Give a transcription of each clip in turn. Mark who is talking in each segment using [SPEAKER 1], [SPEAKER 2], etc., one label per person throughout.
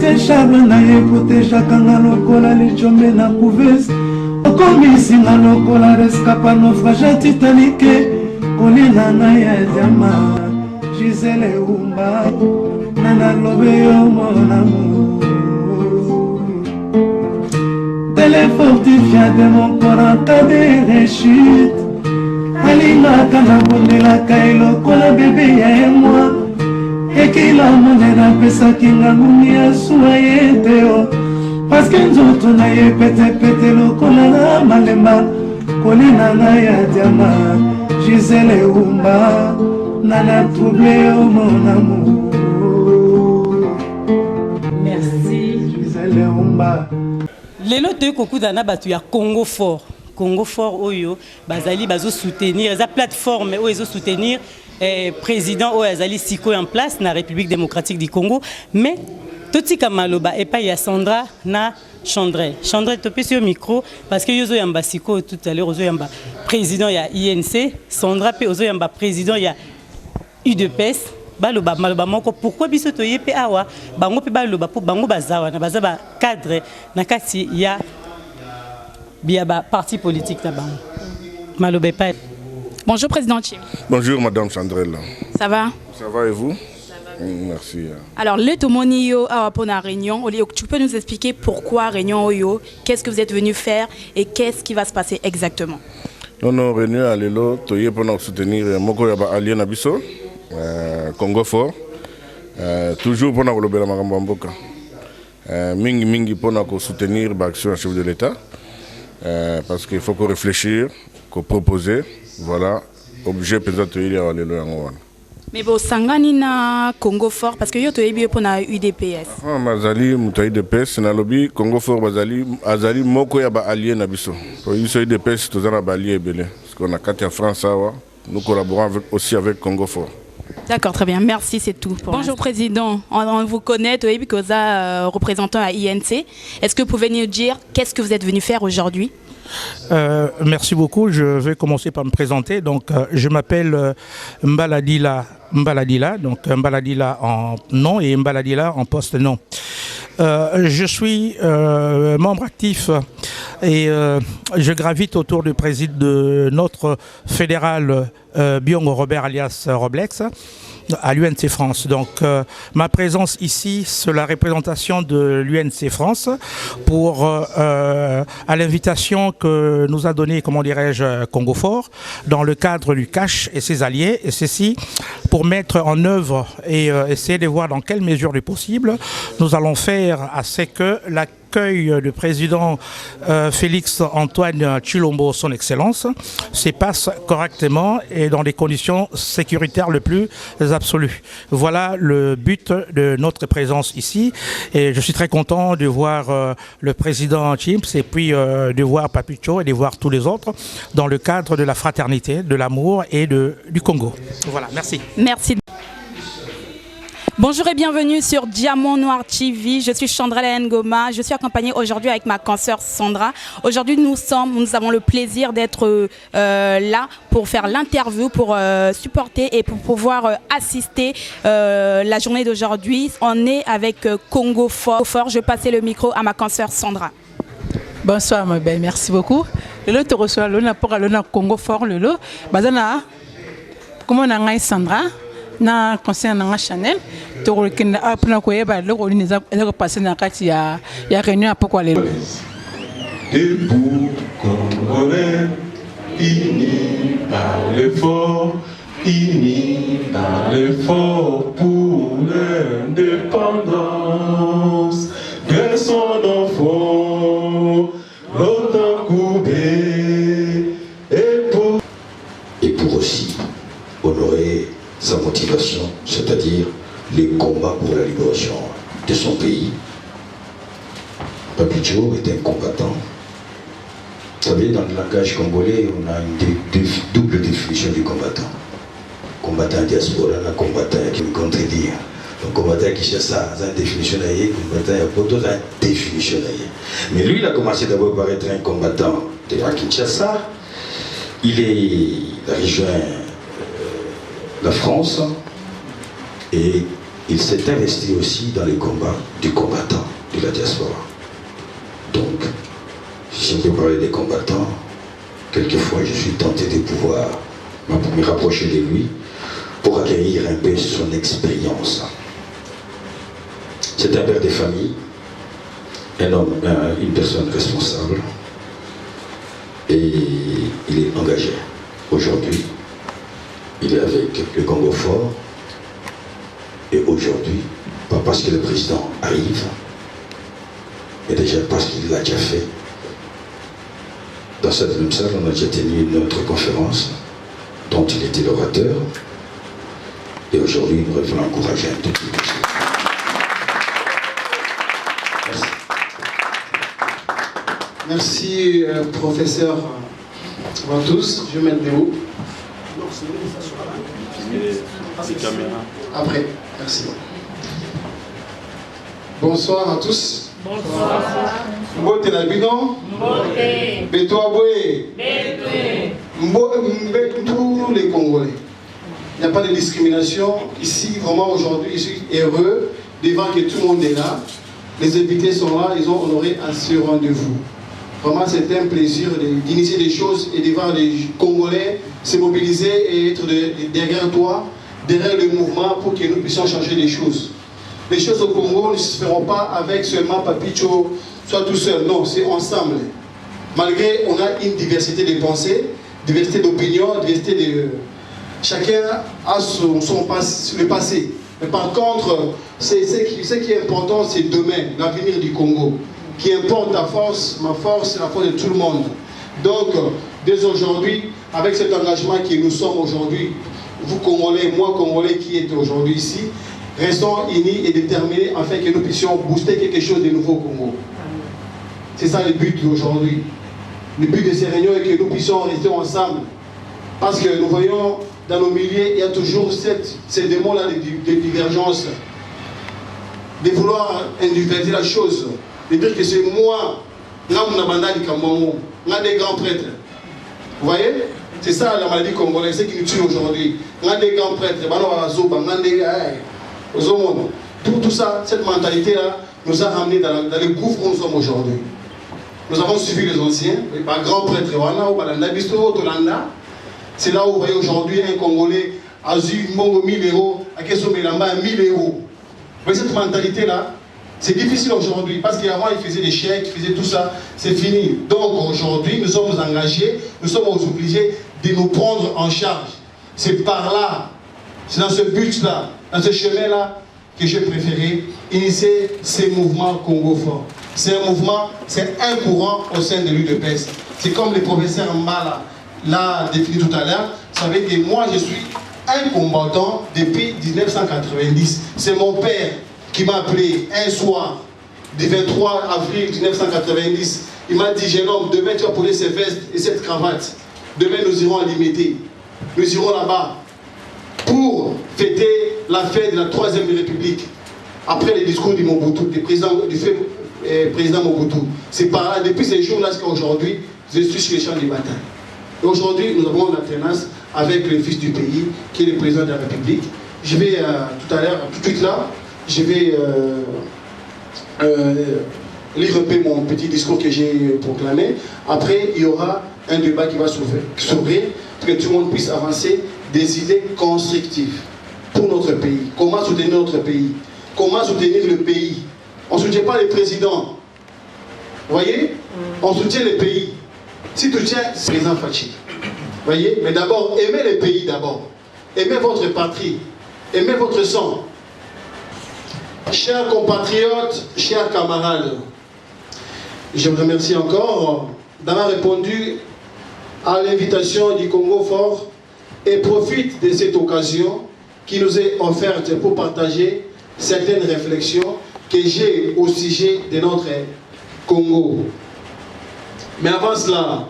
[SPEAKER 1] Charme na ye protejaka nga lokola lichombe na couveuse okomisinga lokola rescapa naufrage titanike kolina na ya diama Gisele Umba nanalobe yo mon amour téléfortifia de mon corps en cas de rechute alingaka na bondelaka elokola bebe ya moi ekila monena pesaki ngangumi ya suwa ye teo paske nzoto na ye petepete lokola na malemba kolina na ya diama Gisele Umba nana trouble yo mon amour.
[SPEAKER 2] Merci
[SPEAKER 1] Gisele Umba.
[SPEAKER 2] Lelo te kokuta na batu ya Congo Fort. Congo Fort oyo bazali bazo soutenir za plateforme oyo ezo soutenir président oyo azali siko en place na République démocratique du Congo mais totika maloba epa ya Sandra na Chandrel topesi yo micro parce que yozo yamba siko tout à l'heure ozo yamba président ya INC Sandra pe ozo yamba président ya UDPS baloba maloba moko pourquoi biso toye pe awa bango pe baloba po bango bazawa na bazaba cadre na kati ya biaba parti politique na bango maloba pa.
[SPEAKER 3] Bonjour président Chim.
[SPEAKER 4] Bonjour madame Chandrel.
[SPEAKER 3] Ça va?
[SPEAKER 4] Ça va et vous? Merci.
[SPEAKER 3] Alors le Tomoni yo pour la réunion, tu peux nous expliquer pourquoi réunion yo, qu'est-ce que vous êtes venu faire et qu'est-ce qui va se passer exactement?
[SPEAKER 4] Non, réunion à l'élo, toye pour nous soutenir moko yaba allié na biso. Congo Fort, toujours pour nous le Maramboka. Mingi pour nous soutenir l'action du chef de l'État, parce qu'il faut qu'on réfléchisse, qu'on propose, voilà, obligé peut-être de aller le
[SPEAKER 3] mais bon, sangani na Congo Fort parce que yo toyebi pour na UDPS.
[SPEAKER 4] Ah, mazali mutai UDPS na lobby Congo Fort bazali azali moko ya ba allié na biso. Pour iso UDPS tozana ba allié belé parce qu'on a quatre en France nous collaborons aussi avec Congo Fort.
[SPEAKER 3] D'accord, très bien. Merci, c'est tout. Bonjour Président, on vous connaît, Toyebi Koza, représentant à INC. Est-ce que vous pouvez nous dire qu'est-ce que vous êtes venu faire aujourd'hui?
[SPEAKER 5] Merci beaucoup. Je vais commencer par me présenter. Donc, je m'appelle Mbaladila, donc Mbaladila en nom et Mbaladila en poste-nom. Je suis membre actif et je gravite autour du président de notre fédéral Biongo Robert alias Roblex à l'UNC France. Donc ma présence ici, c'est la représentation de l'UNC France pour à l'invitation que nous a donné, comment dirais-je, Congo Fort dans le cadre du CACH et ses alliés, et ceci pour mettre en œuvre et essayer de voir dans quelle mesure est possible nous allons faire à ce que l'accueil du président Félix Antoine Tshilombo, son excellence, se passe correctement et dans des conditions sécuritaires le plus absolues. Voilà le but de notre présence ici et je suis très content de voir le président Chimps et puis de voir Papicho et de voir tous les autres dans le cadre de la fraternité, de l'amour et du Congo. Voilà, merci.
[SPEAKER 3] Merci. Bonjour et bienvenue sur Diamant Noir TV. Je suis Chandrel Ngoma. Je suis accompagnée aujourd'hui avec ma consoeur Sandra. Aujourd'hui, nous avons le plaisir d'être là pour faire l'interview, pour supporter et pour pouvoir assister la journée d'aujourd'hui. On est avec Congo Fort. Je vais passer le micro à ma consoeur Sandra.
[SPEAKER 6] Bonsoir, ma belle. Merci beaucoup. Le te reçoit le pour le Congo Fort le bazana. Comment on a Sandra? Na conseil na Chanel to rekenda apna ko yeba le ko ni za le ko passer na kati ya réunion apoko le
[SPEAKER 7] debout congolais unis par l'effort pour l'indépendance de son enfant l'autant coupé et pour aussi honorer sa motivation, c'est-à-dire les combats pour la libération de son pays. Papicho est un combattant. Vous savez, dans le langage congolais, on a une double définition du combattant. Combattant diaspora, un combattant qui me contredit. Un combattant qui cherche ça, une définition d'ailleurs, combattant qui a une définition d'ailleurs. Mais lui, il a commencé d'abord par être un combattant de la Kinshasa. Il a rejoint la France et il s'est investi aussi dans les combats du combattant de la diaspora. Donc, si on peut parler des combattants, quelquefois je suis tenté de pouvoir me rapprocher de lui pour acquérir un peu son expérience. C'est un père de famille, un homme, une personne responsable, et il est engagé. Aujourd'hui, il est avec le Congo fort, et aujourd'hui, pas parce que le président arrive, mais déjà parce qu'il l'a déjà fait. Dans cette même salle, on a déjà tenu une autre conférence dont il était l'orateur, et aujourd'hui, nous devons l'encourager un tout petit peu.
[SPEAKER 8] Merci, professeur Vantous. Je vais mettre des hauts. Après, merci. Bonsoir à tous. Bonsoir. Mbote na bino. Mbote. Betoa boye. Betoe. Tous les Congolais. Il n'y a pas de discrimination. Ici, vraiment, aujourd'hui, je suis heureux devant que tout le monde est là. Les invités sont là, ils ont honoré à ce rendez-vous. Vraiment, c'est un plaisir d'initier des choses et de voir les Congolais se mobiliser et être derrière toi, derrière le mouvement pour que nous puissions changer les choses. Les choses au Congo ne se feront pas avec seulement Papicho, soit tout seul. Non, c'est ensemble. Malgré, on a une diversité de pensées, diversité d'opinions, diversité de... Chacun a le passé. Mais par contre, ce qui est important, c'est demain, l'avenir du Congo. Qui importe ta force, ma force, la force de tout le monde. Donc, dès aujourd'hui, avec cet engagement que nous sommes aujourd'hui, vous Congolais, moi Congolais qui êtes aujourd'hui ici, restons unis et déterminés afin que nous puissions booster quelque chose de nouveau au Congo. C'est ça le but d'aujourd'hui. Le but de ces réunions est que nous puissions rester ensemble. Parce que nous voyons dans nos milliers, il y a toujours ces démons-là de divergence, de vouloir individualiser la chose. De dire que c'est moi, des grands prêtres. Vous voyez? C'est ça la maladie congolaise, c'est qui nous tue aujourd'hui. Des grands prêtres, tout ça, cette mentalité-là, nous a ramenés dans le gouffre où nous sommes aujourd'hui. Nous avons suivi les anciens, les grands prêtres, c'est là où vous voyez aujourd'hui un Congolais a eu 1000 euros, à 1000 euros. Vous voyez cette mentalité-là? C'est difficile aujourd'hui parce qu'avant ils faisaient des chèques, ils faisaient tout ça, c'est fini. Donc aujourd'hui nous sommes engagés, nous sommes obligés de nous prendre en charge. C'est par là, c'est dans ce but-là, dans ce chemin-là que j'ai préféré initier ces mouvements Congo fort. C'est un mouvement, c'est un courant au sein de l'UDPS. C'est comme le professeur Mbala l'a défini tout à l'heure. Vous savez que moi je suis un combattant depuis 1990. C'est mon père qui m'a appelé un soir du 23 avril 1990. Il m'a dit, jeune homme, demain tu vas poser ces vestes et cette cravate. Demain nous irons à Limité. Nous irons là-bas pour fêter la fête de la 3e République. Après les discours du Mobutu, du président Mobutu. C'est par là, depuis ces jours-là jusqu'à aujourd'hui, je suis sur les champs de bataille. Et aujourd'hui, nous avons l'alternance avec le fils du pays, qui est le président de la République. Je vais tout à l'heure, tout de suite là, je vais lire un peu mon petit discours que j'ai proclamé. Après, il y aura un débat qui va s'ouvrir pour que tout le monde puisse avancer des idées constructives pour notre pays. Comment soutenir notre pays? Comment soutenir le pays? On ne soutient pas les présidents. Vous voyez? On soutient le pays. Si tu tiens, c'est le président Fachi. Vous voyez? Mais d'abord, aimez le pays d'abord. Aimez votre patrie. Aimez votre sang. Chers compatriotes, chers camarades, je vous remercie encore d'avoir répondu à l'invitation du Congo fort et profite de cette occasion qui nous est offerte pour partager certaines réflexions que j'ai au sujet de notre Congo. Mais avant cela,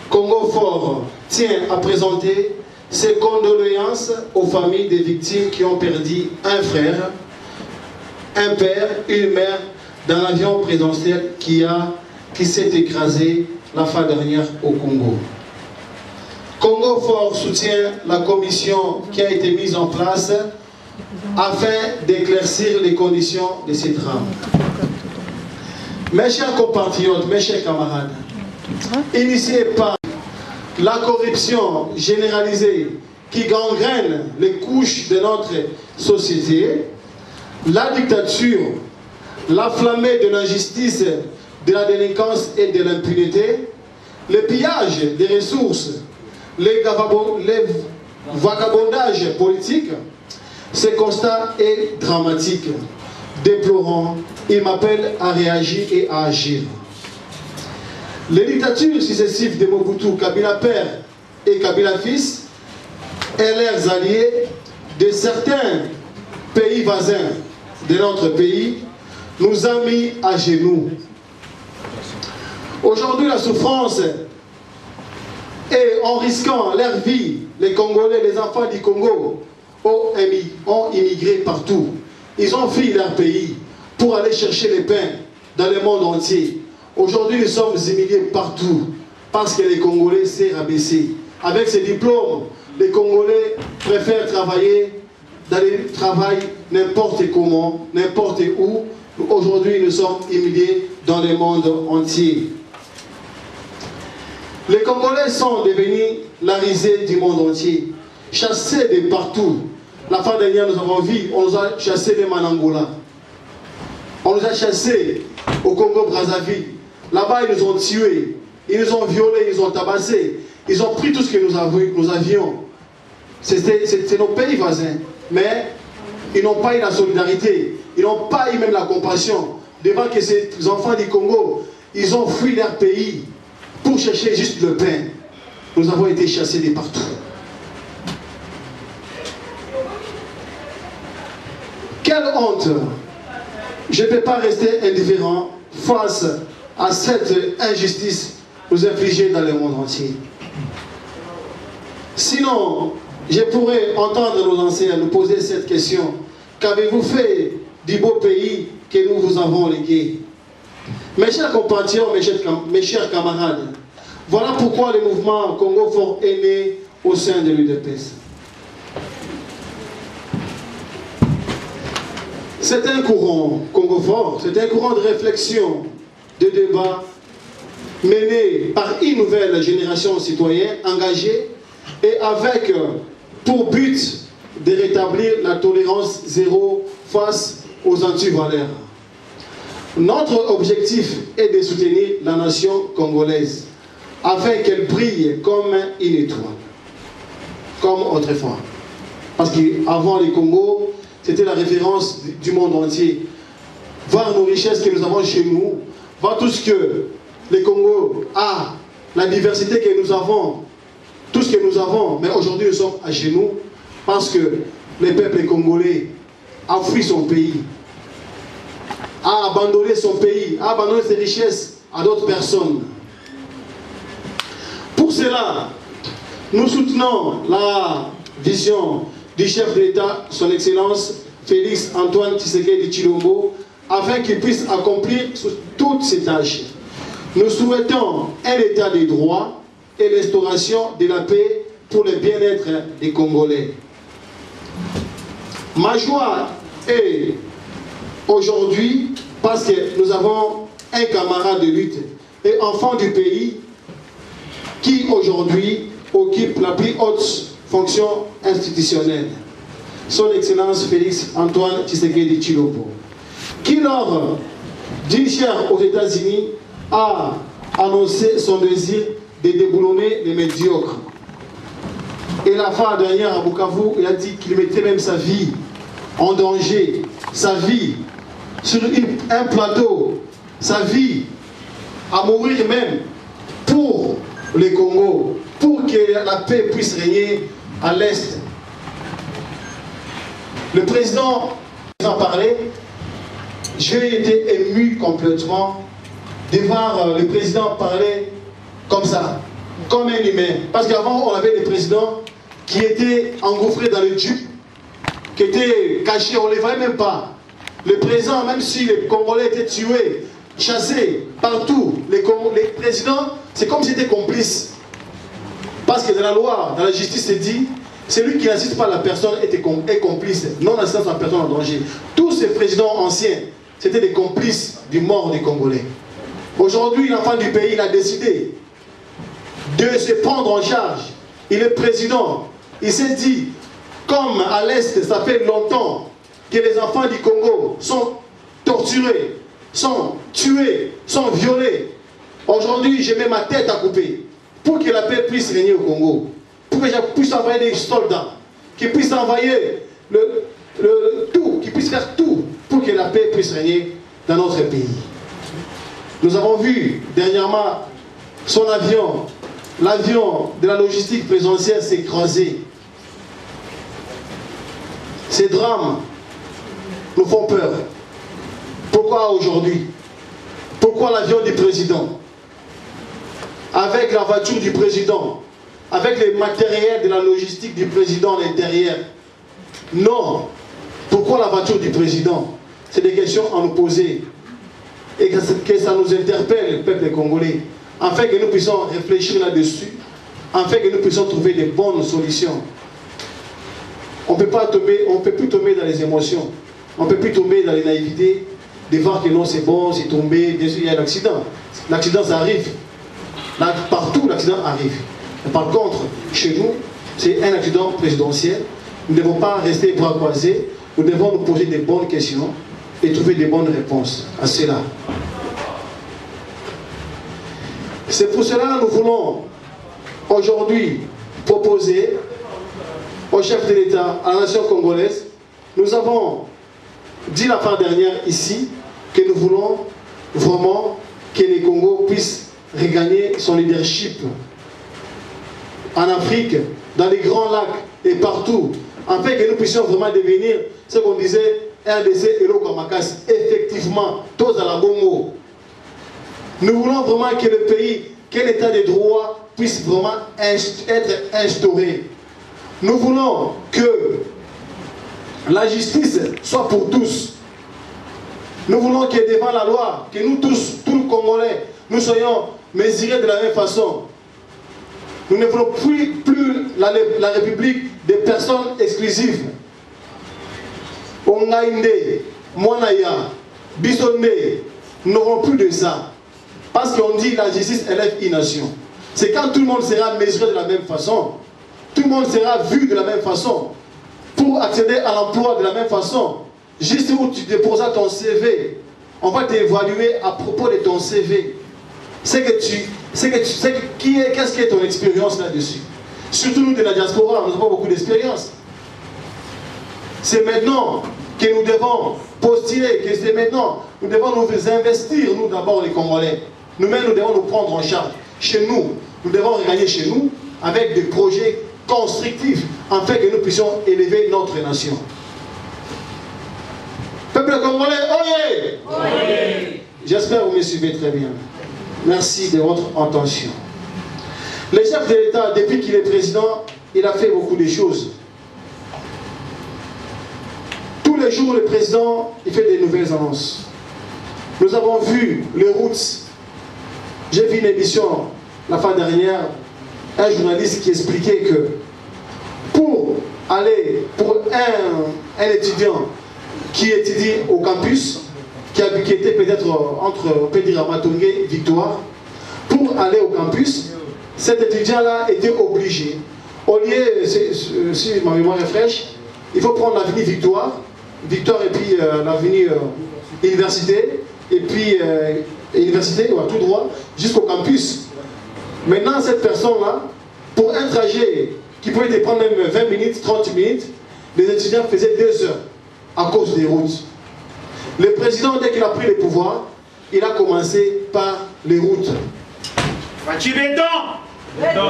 [SPEAKER 8] Congo fort tient à présenter ses condoléances aux familles des victimes qui ont perdu un frère, un père, une mère dans l'avion présidentiel qui s'est écrasé la fin dernière au Congo. Congo fort soutient la commission qui a été mise en place afin d'éclaircir les conditions de ces drames. Mes chers compatriotes, mes chers camarades, initiés par la corruption généralisée qui gangrène les couches de notre société, la dictature, l'afflammée de l'injustice, de la délinquance et de l'impunité, le pillage des ressources, les vagabondages politiques, ce constat est dramatique, déplorant. Il m'appelle à réagir et à agir. Les dictatures successives de Mobutu, Kabila père et Kabila fils, et leurs alliés de certains pays voisins de notre pays, nous a mis à genoux. Aujourd'hui, la souffrance et en risquant leur vie, les Congolais, les enfants du Congo ont immigré partout. Ils ont fui leur pays pour aller chercher le pain dans le monde entier. Aujourd'hui, nous sommes humiliés partout parce que les Congolais s'est rabaissé. Avec ces diplômes, les Congolais préfèrent travailler dans le travail n'importe comment, n'importe où. Aujourd'hui, nous sommes humiliés dans le monde entier. Les Congolais sont devenus la risée du monde entier, chassés de partout. La fin dernière, nous avons vu, on nous a chassés de Manangola. On nous a chassés au Congo-Brazzaville. Là-bas, ils nous ont tués, ils nous ont violés, ils nous ont tabassés. Ils ont pris tout ce que nous avions. C'est nos pays voisins. Mais ils n'ont pas eu la solidarité. Ils n'ont pas eu même la compassion. Devant que ces enfants du Congo, ils ont fui leur pays pour chercher juste le pain. Nous avons été chassés de partout. Quelle honte! Je ne peux pas rester indifférent face à cette injustice nous infligée dans le monde entier. Sinon, je pourrais entendre nos anciens nous poser cette question. Qu'avez-vous fait du beau pays que nous vous avons légué? Mes chers compatriotes, mes chers camarades, voilà pourquoi le mouvement Congo Fort est né au sein de l'UDPS. C'est un courant, Congo Fort, c'est un courant de réflexion, de débat, mené par une nouvelle génération citoyenne engagée et avec pour but de rétablir la tolérance zéro face aux antivaleurs. Notre objectif est de soutenir la nation congolaise afin qu'elle brille comme une étoile, comme autrefois. Parce qu'avant les Congo, c'était la référence du monde entier. Voir nos richesses que nous avons chez nous, voir tout ce que les Congo a, la diversité que nous avons, tout ce que nous avons. Mais aujourd'hui, nous sommes à genoux parce que le peuple congolais a fui son pays, a abandonné son pays, a abandonné ses richesses à d'autres personnes. Pour cela, nous soutenons la vision du chef de l'État, son Excellence Félix Antoine Tshisekedi Tshilombo, afin qu'il puisse accomplir toutes ses tâches. Nous souhaitons un état de droit et l'instauration de la paix pour le bien-être des Congolais. Ma joie est aujourd'hui parce que nous avons un camarade de lutte et enfant du pays qui aujourd'hui occupe la plus haute fonction institutionnelle. Son Excellence Félix Antoine Tshisekedi Tshilombo, qui lors d'une chaire aux États-Unis a annoncé son désir de déboulonner les médiocres. Et la fois dernière à Bukavu, il a dit qu'il mettait même sa vie en danger, sa vie sur un plateau, sa vie à mourir même pour les Congo, pour que la paix puisse régner à l'Est. Le président en parlait, j'ai été ému complètement de voir le président parler comme ça, comme un humain. Parce qu'avant, on avait des présidents qui étaient engouffrés dans le Jeep, qui étaient cachés, on ne les voyait même pas. Le président, même si les Congolais étaient tués, chassés partout, les présidents, c'est comme s'ils étaient complices. Parce que dans la loi, dans la justice, c'est dit Celui qui n'assiste pas la personne est complice. Non-assistance à la personne en danger. Tous ces présidents anciens, c'était des complices du mort des Congolais. Aujourd'hui, l'enfant du pays, il a décidé de se prendre en charge. Il est président. Il s'est dit, comme à l'Est, ça fait longtemps que les enfants du Congo sont torturés, sont tués, sont violés. Aujourd'hui, je mets ma tête à couper pour que la paix puisse régner au Congo. Pour que je puisse envoyer des soldats, qui puissent envoyer tout, qui puissent faire tout pour que la paix puisse régner dans notre pays. Nous avons vu dernièrement son avion, l'avion de la logistique présidentielle s'écraser. Ces drames nous font peur. Pourquoi aujourd'hui? Pourquoi l'avion du président? Avec la voiture du président, avec les matériels de la logistique du président à l'intérieur? Non. Pourquoi la voiture du président? C'est des questions à nous poser. Et que ça nous interpelle, le peuple congolais, afin que nous puissions réfléchir là-dessus, afin que nous puissions trouver des bonnes solutions. On ne peut plus tomber dans les émotions, on ne peut plus tomber dans les naïvetés, de voir que non c'est bon, c'est tombé, bien sûr il y a un accident. L'accident ça arrive, là, partout l'accident arrive. Mais par contre, chez nous, c'est un accident présidentiel, nous ne devons pas rester bras croisés, nous devons nous poser des bonnes questions et trouver des bonnes réponses à cela. C'est pour cela que nous voulons aujourd'hui proposer au chef de l'État, à la nation congolaise, nous avons dit la fois dernière ici que nous voulons vraiment que les Congos puissent regagner son leadership en Afrique, dans les grands lacs et partout, afin que nous puissions vraiment devenir ce qu'on disait RDC et Lokamakas, effectivement, tous à la Bongo. Nous voulons vraiment que le pays, que l'état de droit puisse vraiment être instauré. Nous voulons que la justice soit pour tous. Nous voulons que devant la loi, que nous tous, tous les Congolais, nous soyons mesurés de la même façon. Nous ne voulons plus la République des personnes exclusives. Ongaïnde, Mwanaya, Bissonde, nous n'aurons plus de ça. Parce qu'on dit la justice élève une nation. C'est quand tout le monde sera mesuré de la même façon, tout le monde sera vu de la même façon, pour accéder à l'emploi de la même façon. Juste où tu déposeras ton CV, on va t'évaluer à propos de ton CV. Qu'est-ce qui est ton expérience là-dessus? Surtout nous de la diaspora, nous n'avons pas beaucoup d'expérience. C'est maintenant que nous devons postuler, que c'est maintenant, nous devons nous investir, nous d'abord les Congolais. Nous-mêmes, nous devons nous prendre en charge. Chez nous, nous devons regagner chez nous avec des projets constructifs, afin que nous puissions élever notre nation. Peuple congolais, oyez! Oyez! J'espère que vous me suivez très bien. Merci de votre attention. Le chef de l'État, depuis qu'il est président, il a fait beaucoup de choses. Tous les jours, le président, il fait des nouvelles annonces. Nous avons vu les routes. J'ai vu une émission la fin dernière, un journaliste qui expliquait que pour un étudiant qui étudie au campus, qui était peut-être entre, on peut dire, Amatongue et Victoire, pour aller au campus, cet étudiant-là était obligé, au lieu, si ma mémoire est fraîche, il faut prendre l'avenue Victoire et puis l'avenue Université, et puis Université, tout droit, jusqu'au campus. Maintenant, cette personne-là, pour un trajet qui pouvait te prendre même 20 minutes, 30 minutes, les étudiants faisaient 2 heures à cause des routes. Le président, dès qu'il a pris le pouvoir, il a commencé par les routes.
[SPEAKER 9] Fati béton! Béton!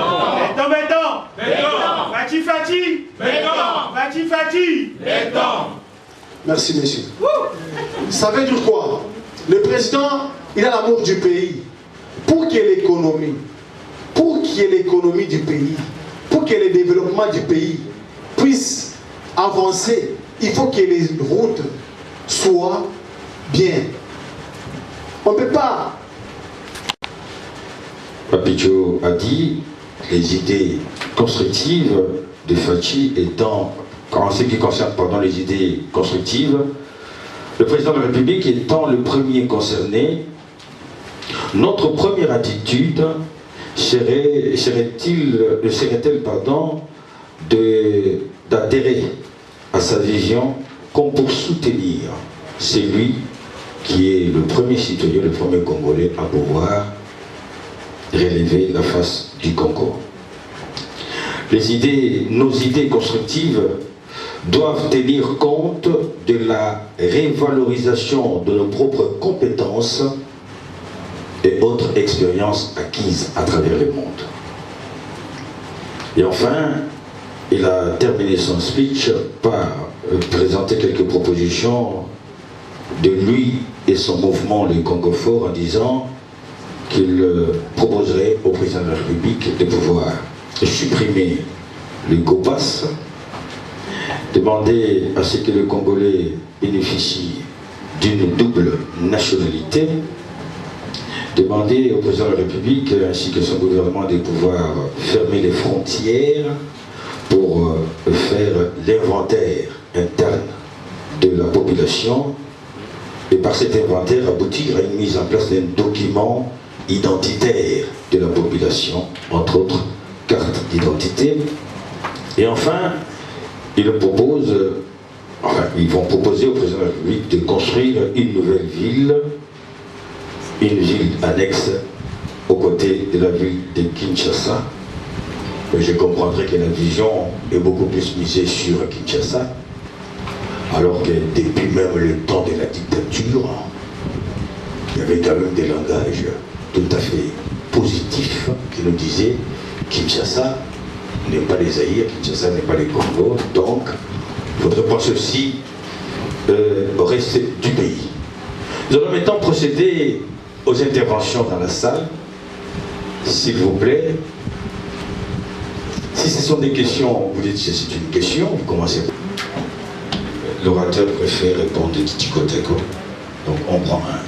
[SPEAKER 9] Béton, béton! Béton! Fati, fati! Béton! Fati, fati! Béton!
[SPEAKER 8] Merci, monsieur. Ça veut dire quoi? Le président, il a l'amour du pays. Pour qu'il y ait l'économie, du pays, pour que le développement du pays puisse avancer, il faut que les routes soient bien. On ne peut pas.
[SPEAKER 7] Papicho a dit, les idées constructives de Fachi étant, en ce qui concerne les idées constructives, le président de la République étant le premier concerné, notre première attitude serait-elle d'adhérer à sa vision comme pour soutenir celui qui est le premier citoyen, le premier Congolais à pouvoir relever la face du Congo. Nos idées constructives doivent tenir compte de la révalorisation de nos propres compétences et autres expériences acquises à travers le monde. Et enfin, il a terminé son speech par présenter quelques propositions de lui et son mouvement, le Congo Fort, en disant qu'il proposerait au président de la République de pouvoir supprimer le GOPAS, demander à ce que le Congolais bénéficie d'une double nationalité, demander au président de la République ainsi que son gouvernement de pouvoir fermer les frontières pour faire l'inventaire interne de la population et par cet inventaire aboutir à une mise en place d'un document identitaire de la population, entre autres cartes d'identité. Et enfin, ils vont proposer au président de la République de construire une nouvelle ville, une ville annexe aux côtés de la ville de Kinshasa. Je comprendrai que la vision est beaucoup plus misée sur Kinshasa, alors que depuis même le temps de la dictature, il y avait quand même des langages tout à fait positifs qui nous disaient Kinshasa n'est pas les Zaïre, Kinshasa n'est pas les Congo, donc il faudrait penser aussi au reste du pays. Nous allons maintenant procéder aux interventions dans la salle, s'il vous plaît. Si ce sont des questions, vous dites que c'est une question, vous commencez. L'orateur préfère répondre de Titicoteco, donc on prend un.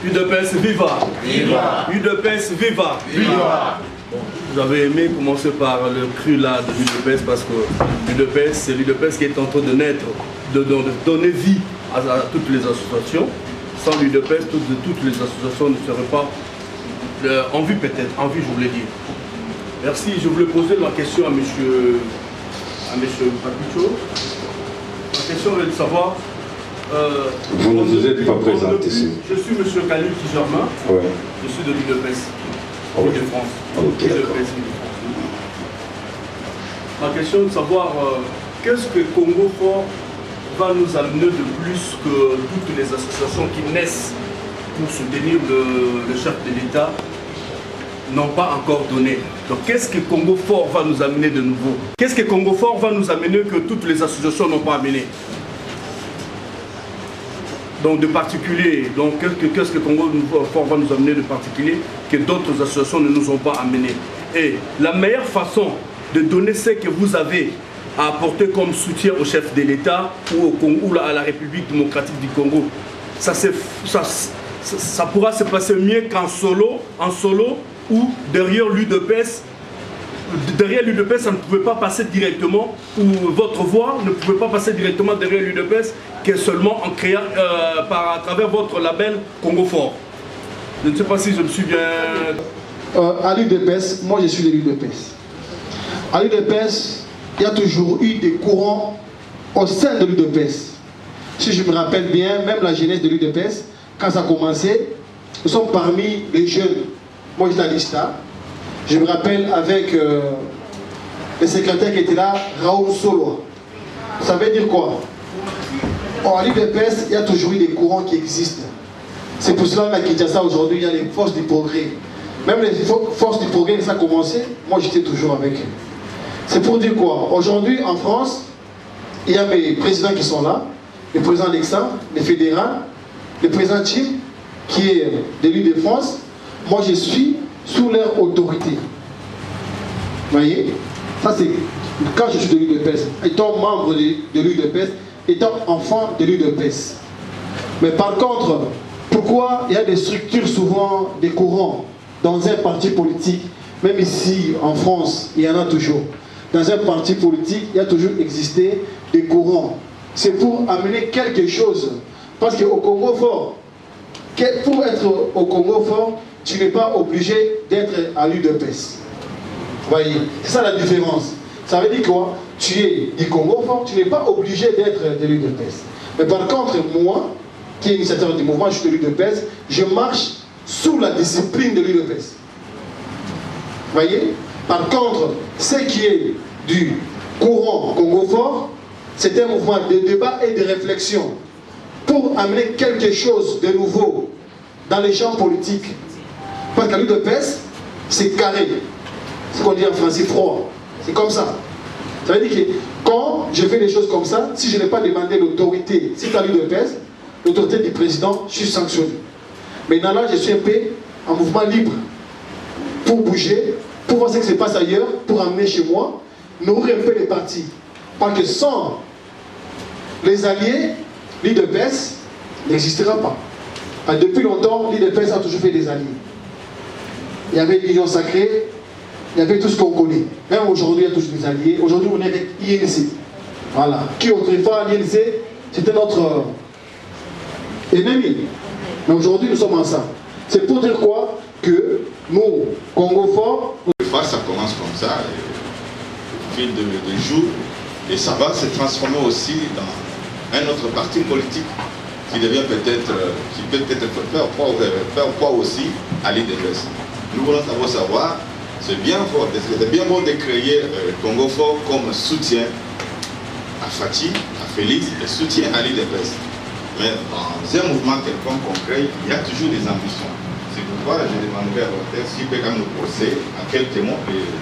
[SPEAKER 10] UDPS viva! Viva! UDPS viva! Viva! Bon, j'avais aimé commencer par le cru là de l'UDPS parce que l'UDPS, c'est l'UDPS qui est en train de naître, de donner vie à toutes les associations. Sans l'UDPS, toutes les associations ne seraient pas en vue peut-être, en vue je voulais dire. Merci, je voulais poser ma question à monsieur Papicho. Ma question est de savoir...
[SPEAKER 7] vous ne vous êtes pas présenté.
[SPEAKER 10] Je suis monsieur Khalil Kijarma, ouais. Je suis de l'UDPS. De France.
[SPEAKER 7] Okay,
[SPEAKER 10] ma question est de savoir qu'est-ce que Congo Fort va nous amener de plus que toutes les associations qui naissent pour soutenir le chef de l'État n'ont pas encore donné. Donc qu'est-ce que Congo Fort va nous amener de nouveau? Qu'est-ce que Congo Fort va nous amener que toutes les associations n'ont pas amené? Donc de particulier, donc qu'est-ce que Congo Fort va nous amener de particulier que d'autres associations ne nous ont pas amené? Et la meilleure façon de donner ce que vous avez à apporter comme soutien au chef de l'État ou à la République démocratique du Congo, ça pourra se passer mieux qu'en solo, ou derrière l'UDPS. Derrière l'UDPS, ça ne pouvait pas passer directement, ou votre voix ne pouvait pas passer directement derrière l'UDPS, que seulement en créant, à travers votre label Congo Fort. Je ne sais pas si je me suis bien...
[SPEAKER 8] à l'UDPS, moi je suis de l'UDPS. À l'UDPS, il y a toujours eu des courants au sein de l'UDPS. Si je me rappelle bien, même la jeunesse de l'UDPS, quand ça a commencé, nous sommes parmi les jeunes. Moi j'étais à l'ISTA. Je me rappelle avec le secrétaire qui était là, Raoul Solo. Ça veut dire quoi? À l'UDPS, il y a toujours eu des courants qui existent. C'est pour cela qu'à Kinshasa aujourd'hui, il y a les forces du progrès. Même les forces du progrès, ça a commencé, moi j'étais toujours avec eux. C'est pour dire quoi? Aujourd'hui, en France, il y a mes présidents qui sont là, le président Alexandre, le fédéral, le président Chim, qui est de l'Île-de-France. Moi je suis sous leur autorité. Vous voyez? Ça c'est quand je suis de l'UDPS, étant membre de l'UDPS, étant enfant de l'UDPS. Mais par contre, pourquoi il y a des structures, souvent des courants, dans un parti politique, même ici en France, il y en a toujours. dans un parti politique, il y a toujours existé des courants. C'est pour amener quelque chose. Parce qu'au Congo fort, pour être au Congo fort, tu n'es pas obligé d'être à l'UDPS. Vous voyez, c'est ça la différence. Ça veut dire quoi? Tu es du Congo fort, tu n'es pas obligé d'être de l'UDPS. Mais par contre, moi, qui est initiateur du mouvement, je suis de l'UDPS, je marche sous la discipline de l'UDPS. Vous voyez? Par contre, ce qui est du courant Congo fort, c'est un mouvement de débat et de réflexion pour amener quelque chose de nouveau dans les champs politiques. Parce qu'à l'UDPS, c'est carré. C'est ce qu'on dit en français, froid. C'est comme ça. Ça veut dire que quand je fais des choses comme ça, si je n'ai pas demandé l'autorité, si tu as l'UDPS, l'autorité du président, je suis sanctionné. Maintenant là, je suis un peu en mouvement libre pour bouger, pour voir ce qui se passe ailleurs, pour amener chez moi, nourrir un peu les partis. Parce que sans les alliés, l'UDPS n'existera pas. Parce que depuis longtemps, l'UDPS a toujours fait des alliés. Il y avait l'Union sacrée, il y avait tout ce qu'on connaît. Même aujourd'hui, il y a toujours des alliés. Aujourd'hui, on est avec INC. Voilà. Qui autrefois, l'INC, c'était notre ennemi. Mais aujourd'hui, nous sommes ensemble. C'est pour dire quoi? Que nous, Congo fort...
[SPEAKER 11] Ça commence comme ça, au fil de jours, et ça va se transformer aussi dans un autre parti politique qui devient peut-être, qui peut peut-être faire quoi aussi à l'IDPS. Nous voulons savoir, c'est bien bon de créer Congo fort comme soutien à Fachi, à Félix, et soutien à l'IDPS. Mais dans un mouvement quelconque qu'on crée, il y a toujours des ambitions. C'est pourquoi je demanderai à l'auteur s'il peut quand même nous procéder à quelques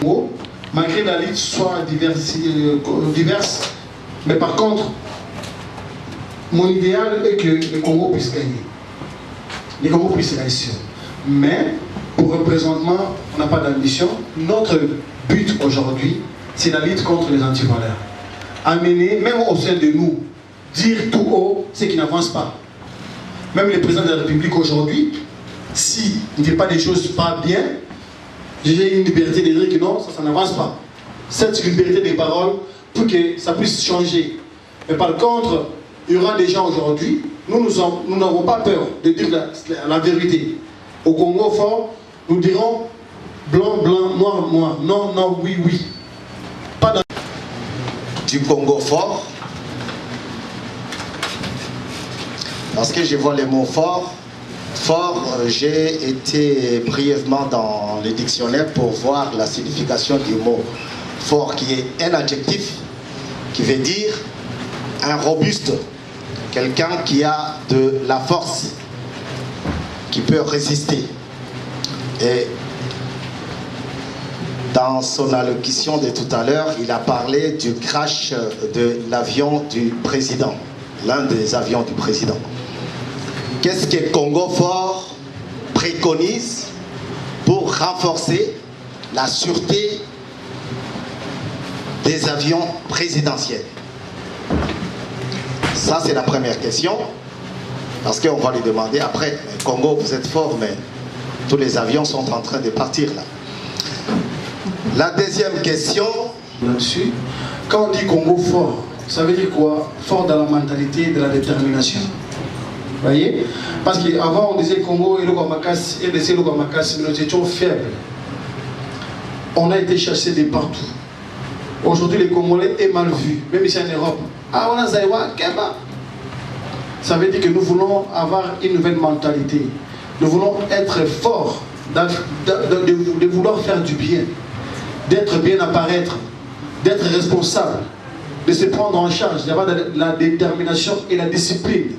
[SPEAKER 11] mots. Malgré la lutte soit diverse, mais par contre, mon idéal est que le Congo puisse gagner. Le Congo puisse réussir. Mais, pour le présentement, on n'a pas d'ambition. Notre but aujourd'hui, c'est la lutte contre les antivaleurs. Amener, même au sein de nous, dire tout haut ce qui n'avance pas. Même le président de la République aujourd'hui, s'il ne fait pas des choses pas bien, j'ai une liberté de dire que non, ça n'avance pas. Cette liberté des paroles pour que ça puisse changer. Mais par contre, il y aura des gens aujourd'hui, nous n'avons pas peur de dire la vérité. Au Congo fort, nous dirons blanc, blanc, noir, noir, non, non, oui, oui. Pas
[SPEAKER 12] du Congo fort, parce que je vois les mots forts. Fort, j'ai été brièvement dans les dictionnaires pour voir la signification du mot fort, qui est un adjectif qui veut dire un robuste, quelqu'un qui a de la force, qui peut résister. Et dans son allocution de tout à l'heure, il a parlé du crash de l'avion du président, l'un des avions du président. Qu'est-ce que Congo fort préconise pour renforcer la sûreté des avions présidentiels? Ça, c'est la première question, parce qu'on va lui demander après, Congo, vous êtes fort, mais tous les avions sont en train de partir là. La deuxième question...
[SPEAKER 8] Là-dessus, quand on dit Congo fort, ça veut dire quoi? Fort dans la mentalité, de la détermination. Vous voyez? Parce qu'avant on disait Congo et le Guamakas, et le Guamakas, nous étions faibles. On a été chassés de partout. Aujourd'hui, les Congolais est mal vu, même ici en Europe. Ah, on a Zaïwa, Keba. Ça veut dire que nous voulons avoir une nouvelle mentalité. Nous voulons être forts, de vouloir faire du bien, d'être bien apparaître, d'être responsable, de se prendre en charge, d'avoir la détermination et la discipline.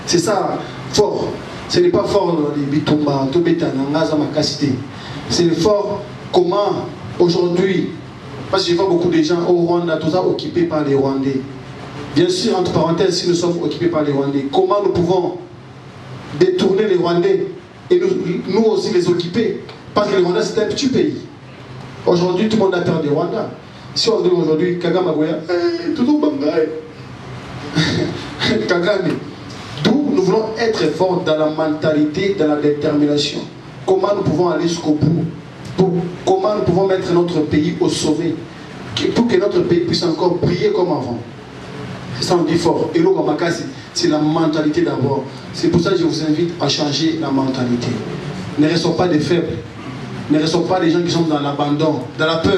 [SPEAKER 8] C'est ça, fort. Ce n'est pas fort les bitumba, c'est fort comment aujourd'hui, parce que je vois beaucoup de gens au Rwanda, tout ça occupés par les Rwandais. Bien sûr, entre parenthèses, si nous sommes occupés par les Rwandais, comment nous pouvons détourner les Rwandais et nous aussi les occuper? Parce que le Rwanda, c'est un petit pays. Aujourd'hui, tout le monde a peur du Rwanda. Si on dit aujourd'hui, Kagame Agoya, tout le monde Kagame. D'où nous voulons être forts dans la mentalité, dans la détermination. Comment nous pouvons aller jusqu'au bout? Comment nous pouvons mettre notre pays au sommet? pour que notre pays puisse encore briller comme avant. C'est ça on dit fort. Et l'eau c'est la mentalité d'abord. C'est pour ça que je vous invite à changer la mentalité. Ne restons pas des faibles. Ne restons pas des gens qui sont dans l'abandon, dans la peur.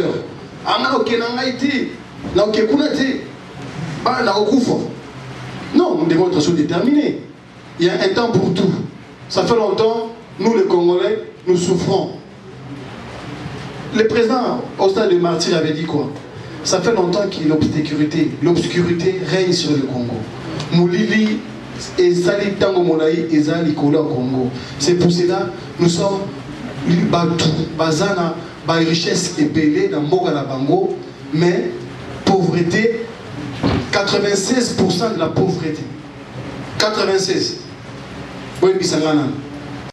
[SPEAKER 8] Non, nous devons être sous-déterminés. Il y a un temps pour tout. Ça fait longtemps, nous les Congolais, nous souffrons. Le président, au stade de Martyr, avait dit quoi? Ça fait longtemps que l'obscurité règne sur le Congo. Moulili, Ezali Tango Molaï, Ezali Kola au Congo. C'est pour cela nous sommes Bazana, richesse ébélée dans Mogala Bango, mais pauvreté, 96% de la pauvreté. 96. Oui, Bissangana.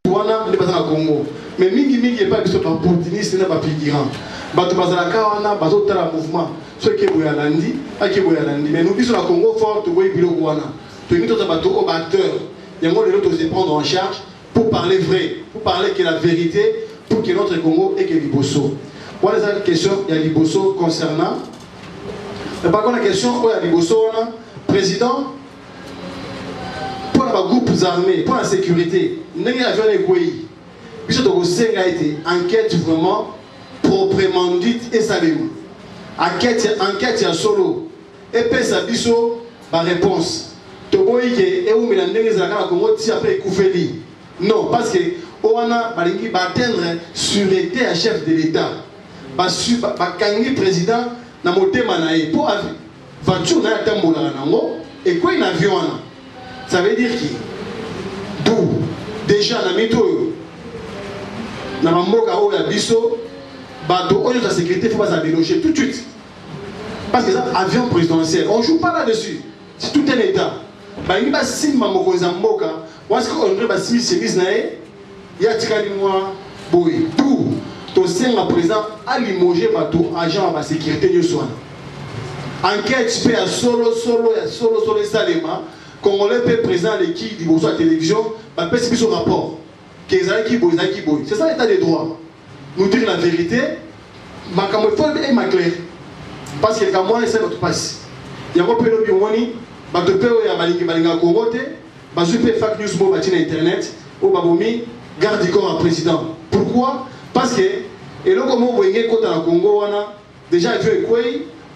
[SPEAKER 8] Wana, les Bazana Congo. Mais mingi n'est pas que par opportuniste, n'est pas figurant. Bato Bazalaka, on a bateau de mouvement. Ceux qui sont Yalandi, mais nous disons la Congo fort, tu vois, Biloguana. Tu es mis dans un bateau au batteur. Il y a les autres se prendre en charge pour parler vrai, pour parler que la vérité, pour que notre Congo ait que Liboso. Voilà la question, il y a Liboso concernant. Mais par contre, la question, il y a Liboso, président, pour les groupes armés, pour la sécurité, il y a un pays. Puisque le a été enquête vraiment proprement dite et saluée. Enquête il y a solo. Et puis ça biso ma réponse. Toboyi ke e ou melandenge za kana Congo ti après Koufeli. Non, parce que on a balingi batendre sûreté à chef de l'État. Ba kangi président na motema na e pour voiture na tambola nango et quoi un avion na. Ça veut dire qui d'où déjà na mito na mboka o ya biso bateau au lieu de la sécurité, il faut pas déloger tout de suite. Parce que ça, avion présidentiel, on ne joue pas là-dessus. C'est tout un État. Il y a si mamoko zamboka, parce qu'on a si service nae, il y a tiré moi boy tout. Ton sein président a limogé bateau agent à sécurité de soin. Enquête peut à solo salema. Congolais peut présent l'équipe du bourgeois télévision, bah peut son rapport. Qu'est-ce boy. C'est ça l'état des droits. Nous dire la vérité, ma camoufle est ma claire. Parce que les Camerounais c'est notre passe. Il y a un peu de biomoni, bah de peur il y a balinga Congote, bah je fais fake news sur internet, au babomi garde du corps à président. Pourquoi? Parce que et là comment vous voyez quand dans le Congo on a déjà vu quoi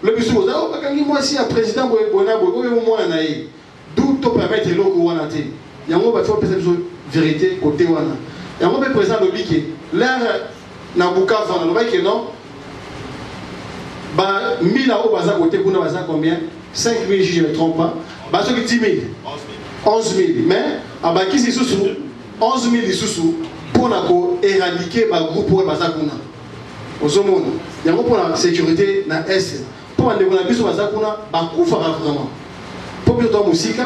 [SPEAKER 8] le bisou oh bah quand moi si un président bona moi naï d'où to permettre le ko wana té. Il y a un va faire peut-être vérité côté wana. Il y a un peu président de biké l'air na Bukavu on a que non. Bah 1000 euros baza côté kuna baza combien 5000 si je ne me trompe pas. Bah ceux qui 10 000 11 000 mais à bah qui c'est sous 11 000 sous pour éradiquer le groupe pour baza kuna. Au monde il y a pour la sécurité na est pour ande kuna biso baza kuna ba kufa vraiment. Pour bien dans musique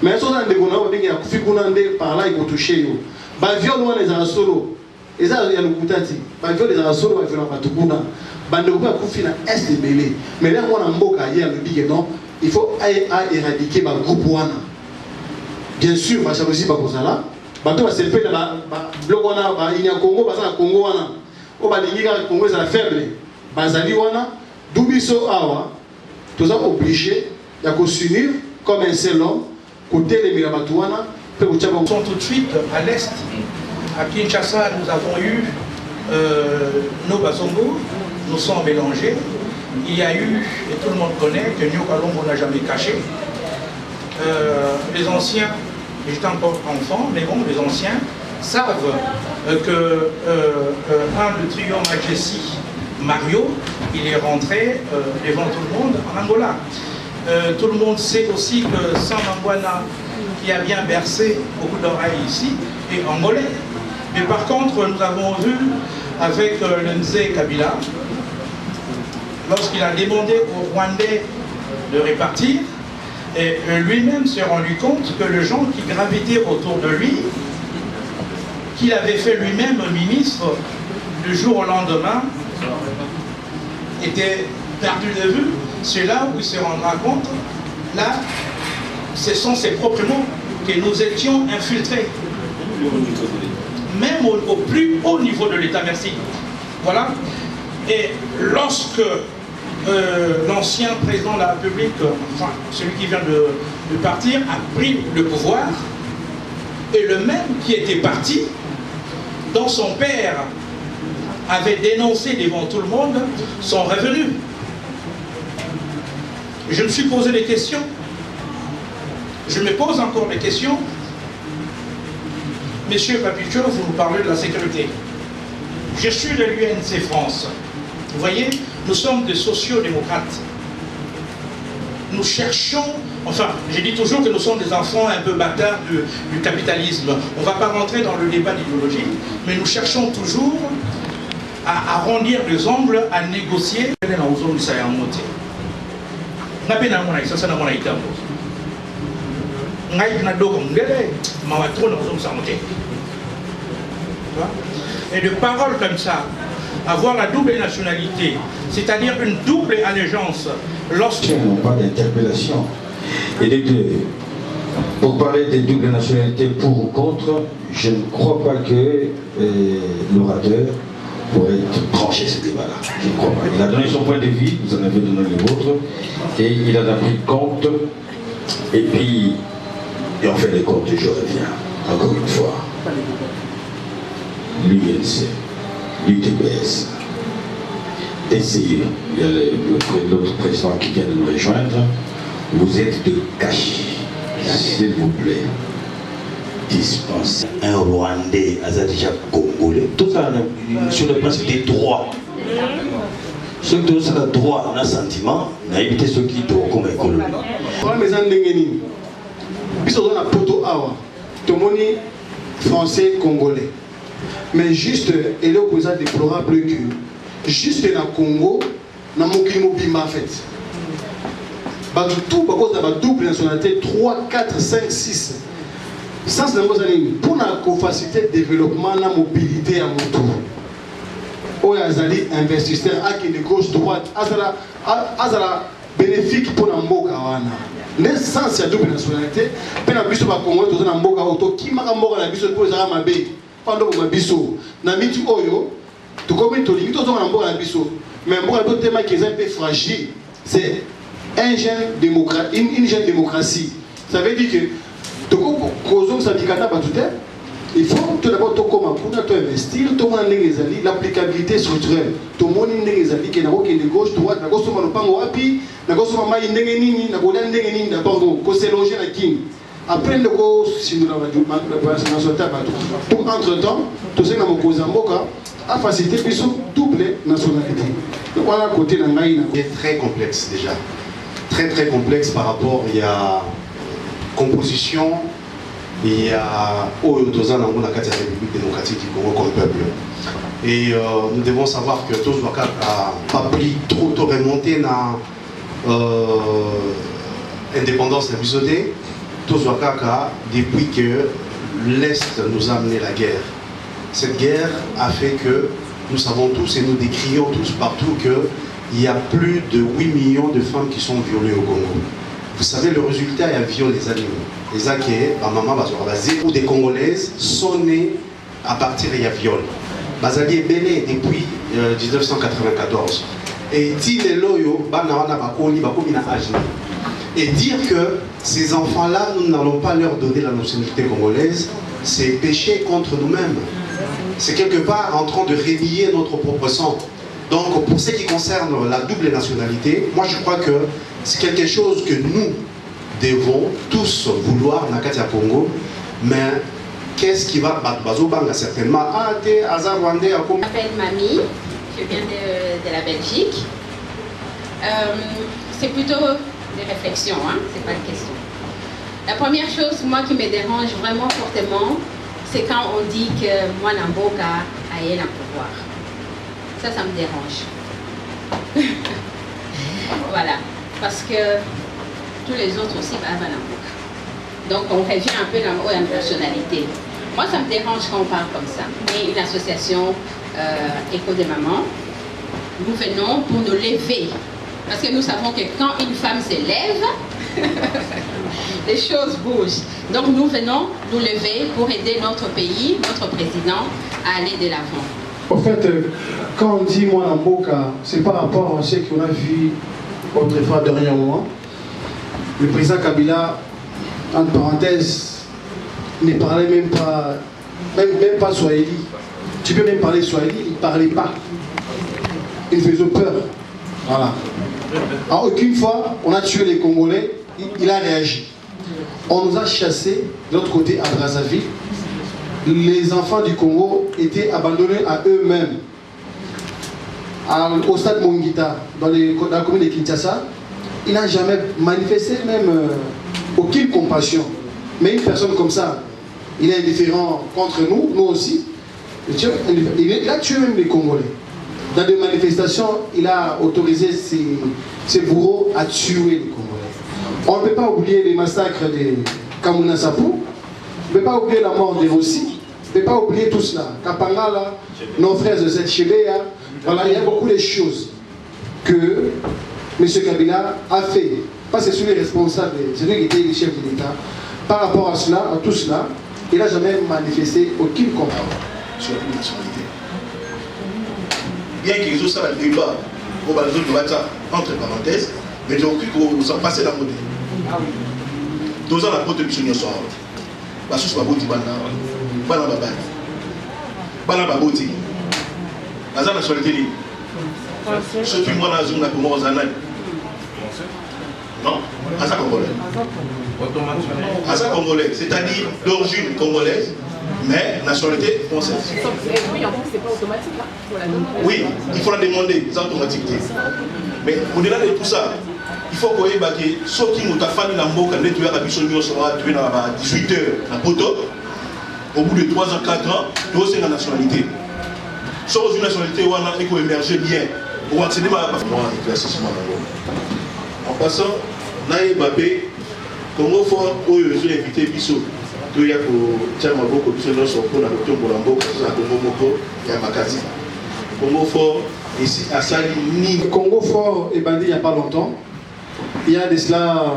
[SPEAKER 8] mais so ande kuna ba bingi ya kufi kuna nde par là il faut toucher yo. Ba viol wana za solo. Et ça il y a le kutati. Ba viol za solo ba viol ba tukuna. Bandeko a confié na est de Belé. Mais là, on a mboka hier le dit que non, il faut éradiquer le groupe Wana. Bien sûr, parce que aussi pas pour ça là. Bato va se faire le bloc Wana, il y a Congo, parce que Congo Wana. Au Balingiga, Congo c'est la faible. Bazali Wana, Dubiso Awa, tous sont obligés de s'unir comme un seul homme, côté les Mirabatouana,
[SPEAKER 5] pour tout de suite à l'est. À Kinshasa, nous avons eu nos Bazongo. Nous sommes mélangés. Il y a eu, et tout le monde connaît, que New Kalongo n'a jamais caché. Les anciens, j'étais encore enfant, mais bon, les anciens savent que un de trio Majesty, Mario, il est rentré devant tout le monde en Angola. Tout le monde sait aussi que Samangwana, qui a bien bercé beaucoup d'oreilles ici, est angolais. Mais par contre, nous avons vu avec le Nzé Kabila, lorsqu'il a demandé aux Rwandais de répartir, et lui-même s'est rendu compte que les gens qui gravitaient autour de lui, qu'il avait fait lui-même ministre du jour au lendemain, étaient perdus de vue. C'est là où il se rendra compte, là, ce sont ses propres mots, que nous étions infiltrés. Même au plus haut niveau de l'État, merci. Voilà. Et lorsque l'ancien président de la République, enfin celui qui vient de partir, a pris le pouvoir, et le même qui était parti, dont son père avait dénoncé devant tout le monde, sont revenus. Je me suis posé des questions. Je me pose encore des questions. Monsieur Papicho, vous nous parlez de la sécurité. Je suis de l'UNC France. Vous voyez, nous sommes des sociaux-démocrates. Nous cherchons, enfin, je dis toujours que nous sommes des enfants un peu bâtards du capitalisme. On ne va pas rentrer dans le débat d'idéologie, mais nous cherchons toujours à arrondir les ongles, à négocier. Et de paroles comme ça, avoir la double nationalité, c'est-à-dire une double allégeance, lorsque...
[SPEAKER 7] Non pas d'interpellation. Et de deux, pour parler des doubles nationalités pour ou contre, je ne crois pas que l'orateur pourrait trancher ce débat-là. Je ne crois pas. Il a donné son point de vue, vous en avez donné le vôtre, et il en a pris compte, et puis, et on fait les comptes, je reviens, encore une fois. L'UNC, l'UTPS, TCI, il y a l'autre président qui vient de nous rejoindre, vous êtes de cachés, s'il vous plaît. Dispense. Un Rwandais, déjà congolais, tout ça sur le principe des droits. Ceux qui ont le droit, on a un sentiment, on a évité ceux qui doivent comme écologie.
[SPEAKER 8] Français, congolais. Mais juste, et là, vous avez déplorable que juste dans le Congo, dans mon bima en fait. Tout, parce que double nationalité 3, 4, 5, 6. Sans pour la faciliter le développement, la mobilité à mon tour. Où Azali investisseur, qui de gauche, droite, Azala bénéfique pour la Mboka. L'essence de la double nationalité, puis la biso va Congo, tout dans Mboka auto, qui m'a Mboka la biso pour les Arabes, pendant que ma biso, na miti oyo, tout comme tout limite, tout dans Mboka la biso, mais Mboka le thème qui est un peu fragile, c'est une jeune démocratie. Ça veut dire que tout comme ça dit il faut tout d'abord investir, tout l'applicabilité structurelle. Tout le monde qui est de gauche, droite, après le gros, si nous l'avons dit, pour entre-temps, tout ce qui a facilité plus double nationalité. Donc voilà, côté de la
[SPEAKER 13] c'est très complexe déjà. Très très complexe par rapport à la composition. Il y a Oyotoza dans la République démocratique du Congo comme peuple. Et nous devons savoir que tous Waka a pas pris trop remonté dans l'indépendance de la Bisodé. Tous Waka depuis que l'Est nous a amené la guerre. Cette guerre a fait que nous savons tous et nous décrions tous partout qu'il y a plus de 8 millions de femmes qui sont violées au Congo. Vous savez, le résultat est un viol des animaux. Les Aké, maman, ou des Congolaises sont nées à partir de viol. Bazali est belé depuis 1994. Et et dire que ces enfants-là, nous n'allons pas leur donner la nationalité congolaise, c'est pécher contre nous-mêmes. C'est quelque part en train de renier notre propre sang. Donc, pour ce qui concerne la double nationalité, moi je crois que c'est quelque chose que nous devons tous vouloir dans Katia Congo, mais qu'est-ce qui va Bazobanga certainement.
[SPEAKER 14] Je m'appelle Mamie, je viens de la Belgique. C'est plutôt des réflexions, hein? C'est pas une question. La première chose, moi, qui me dérange vraiment fortement, c'est quand on dit que moi, Namboka a eu un pouvoir. Ça me dérange. Voilà. Parce que tous les autres aussi vont à Namboka. Donc, on revient un peu dans la nationalité. Moi, ça me dérange quand on parle comme ça. Mais une association Écho des mamans, nous venons pour nous lever. Parce que nous savons que quand une femme se lève, les choses bougent. Donc nous venons nous lever pour aider notre pays, notre président, à aller de l'avant.
[SPEAKER 8] En fait, quand on dit moi Mboka, c'est par rapport à ce qu'on a vu autrefois dernièrement. Le président Kabila, entre parenthèses, ne parlait même pas Swahili. Tu peux même parler Swahili, il ne parlait pas. Il faisait peur. Voilà. Alors, aucune fois, on a tué les Congolais, il a réagi. On nous a chassés de l'autre côté à Brazzaville. Les enfants du Congo étaient abandonnés à eux-mêmes. Au stade Mongita, dans la commune de Kinshasa, il n'a jamais manifesté même aucune compassion. Mais une personne comme ça, il est indifférent contre nous, nous aussi. Il a tué même les Congolais. Dans des manifestations, il a autorisé ses bourreaux à tuer les Congolais. On ne peut pas oublier les massacres de Kamuna Sapu, on ne peut pas oublier la mort de Rossi, on ne peut pas oublier tout cela. Kapangala, nos frères de cette Chébéa, voilà, il y a beaucoup de choses que M. Kabila a fait. Parce que c'est lui le responsable, c'est lui qui était le chef de l'État. Par rapport à cela, à tout cela, il n'a jamais manifesté aucune compassion sur la nationalité. Bien qu'ils ont ça le débat, entre parenthèses, mais donc ils ont passé la mode. 2 ans la porte de mission soir. La sous baboti bana baboti. La nationalité libre. Ce qui moi dans la comment zanal. Non, à ça congolais. À ça congolais, c'est-à-dire d'origine congolaise. Mais nationalité française.
[SPEAKER 15] Oui, en fait, c'est pas automatique. Hein, pour la demander.
[SPEAKER 8] Oui, il faut la demander, c'est automatique. Mais au-delà de tout ça, il faut qu'on ait ceux qui nous ont fait la mort, quand on a tué à 18 heures à Poto, au bout de 3 ans, 4 ans, nous avons la nationalité. Sans une nationalité, on a émergé bien. Pour accéder à l'éclaircissement. En passant, Naïe Mbappé, Congo fort, où ils ont invité Bissot. Il y a beaucoup de choses pour la docteur Bolambo, la Congo Moko et à Makati. Congo fort, ici à Salini. Congo fort est bandé il n'y a pas longtemps. Il y a de cela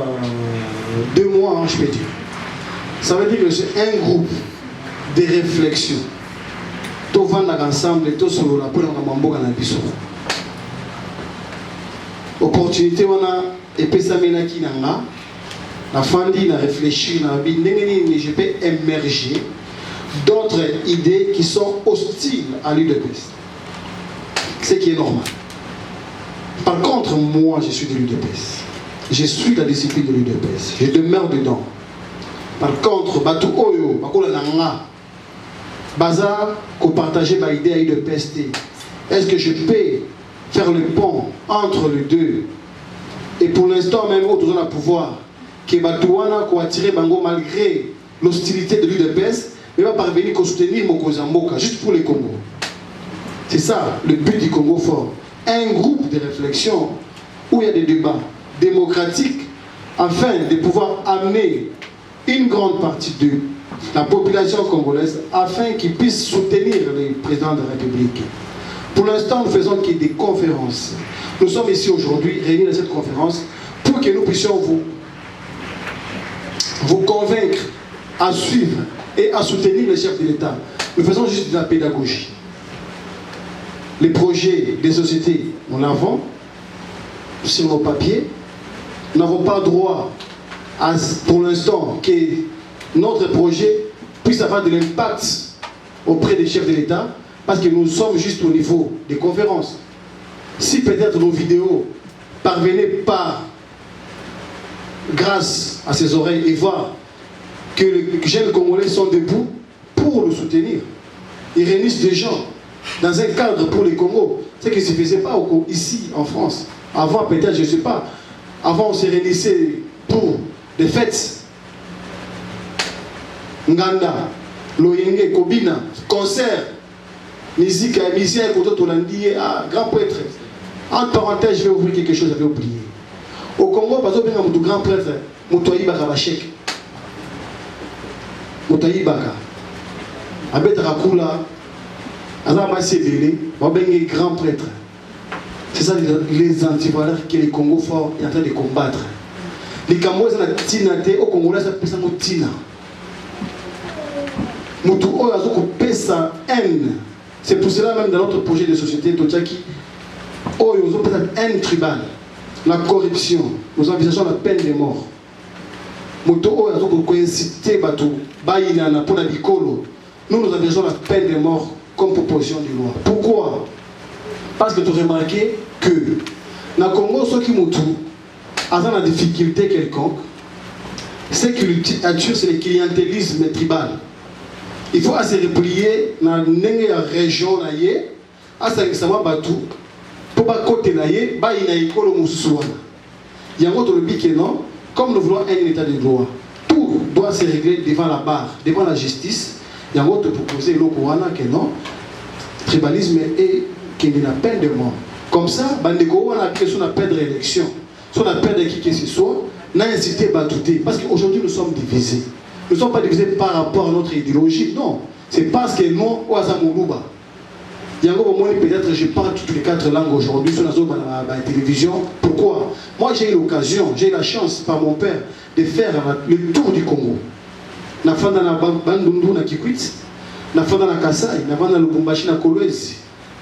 [SPEAKER 8] 2 mois, hein, je peux dire. Ça veut dire que c'est un groupe de réflexion. Tout va ensemble, tout sur la peau dans Mambo dans Bissot. Opportunité, on a épais qui n'a la Fandi n'a réfléchi, je peux émerger d'autres idées qui sont hostiles à l'UDPS. Ce qui est normal. Par contre, moi, je suis de l'UDPS. Je suis la discipline de l'UDPS. Je demeure dedans. Par contre, Batu Oyo, Bakola Nanga, Bazar, qu'on partageait ma idée à l'UDPS. Est-ce que je peux faire le pont entre les deux? Et pour l'instant, même autres ont le pouvoir. Que Batouana qui a attiré Bango malgré l'hostilité de l'UDPS, mais va parvenir à soutenir Mokozamboka, juste pour les Congo. C'est ça le but du Congo fort. Un groupe de réflexion où il y a des débats démocratiques afin de pouvoir amener une grande partie de la population congolaise afin qu'ils puissent soutenir le président de la République. Pour l'instant, nous faisons des conférences. Nous sommes ici aujourd'hui réunis dans cette conférence pour que nous puissions vous convaincre à suivre et à soutenir le chef de l'État. Nous faisons juste de la pédagogie. Les projets des sociétés, nous l'avons sur nos papiers. Nous n'avons pas droit, pour l'instant, que notre projet puisse avoir de l'impact auprès des chefs de l'État, parce que nous sommes juste au niveau des conférences. Si peut-être nos vidéos parvenaient par grâce à ses oreilles et voir que les jeunes Congolais sont debout pour le soutenir. Ils réunissent des gens dans un cadre pour les Congos. Ce qui ne se faisait pas ici en France. Avant peut-être, je ne sais pas. Avant on se réunissait pour des fêtes. Nganda, Loyenge, Kobina, concert, musique, musicien, grand prêtre. Entre parenthèses, je vais ouvrir quelque chose, j'avais oublié. Au Congo, par exemple, il y a un grand prêtre, Moutouaï Baka Bachek. Moutouaï Baka. Abet Rakula, Azamasi Bélé, Wabengue grand prêtre. C'est ça les antivaleurs que les Congo forts est en train de combattre. Les Cambodgiens sont tinate, au Congolais, ça peut s'appeler Tina. Moutou Oyo a pesa haine C'est pour cela même dans notre projet de société, Totiaki, oh, ils ont peut-être un tribal, la corruption, nous envisageons la peine de mort. Moto oh, ils ont coïncité bateau, baïnana pour la bicolo. Nous envisageons la peine de mort comme proposition de loi. Pourquoi? Parce que tu as remarqué que dans le Congo, ceux qui moutent, ont une difficulté quelconque, ce qui attire, c'est le clientélisme tribal. Il faut se replier dans la région, à ce bateau, pour pas côté naïe, bah il y a une école moussouana. Il y a un autre but que non, comme nous voulons un état de droit, tout doit se régler devant la barre, devant la justice. Il y a un autre proposé l'Okoana que non, tribalisme est qu'il y a peine de mort. Comme ça, bandeko on a pris sur la peine de réélection, sur la peine de qui que ce soit, n'a incité batouté. Parce qu'aujourd'hui nous sommes divisés. Nous ne sommes pas divisés par rapport à notre idéologie, non. C'est parce que nous, au Azamoulouba, il y a encore peut-être je parle toutes les 4 langues aujourd'hui sur la télévision. Pourquoi? Moi j'ai eu l'occasion, j'ai eu la chance par mon père de faire le tour du Congo. Na fanda na Bandundu na Kikwit, na fanda na Kasai, na fanda na Lubumbashi na Kolwezi,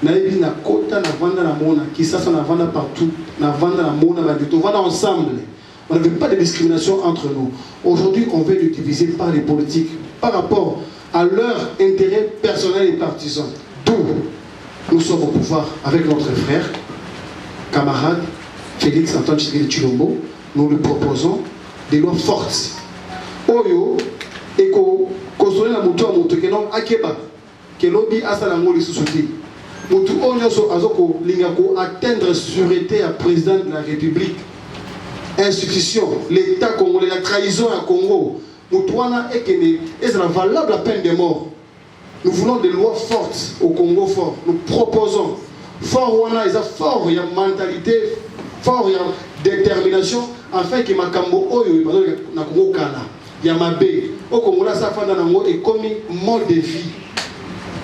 [SPEAKER 8] na ebi na Kota, na fanda na Mona, Kisasa na fanda partout, na fanda na Mona, on va ensemble. On n'avait pas de discrimination entre nous. Aujourd'hui, on veut le diviser par les politiques, par rapport à leur intérêt personnel et partisan. D'où nous sommes au pouvoir avec notre frère, camarade, Félix Antoine Tshisekedi Tshilombo. Nous lui proposons des lois fortes. Oyo, et construire la moto à moto, que non, akeba, que lobby a sa langue les sous-soutis. Moto onyoso azoko lingako atteindre sûreté à président de la République. Institution, l'État congolais, la trahison à Congo, Moutouana est valable la peine de mort. Nous voulons des lois fortes au Congo fort. Nous proposons fort Wana, il y a fort, il y a mentalité, fort, il y a détermination, afin que Makambo Oyo, na Congo Kala, il y a Mabé, au Congo là, ça fait nango et comme mode de vie.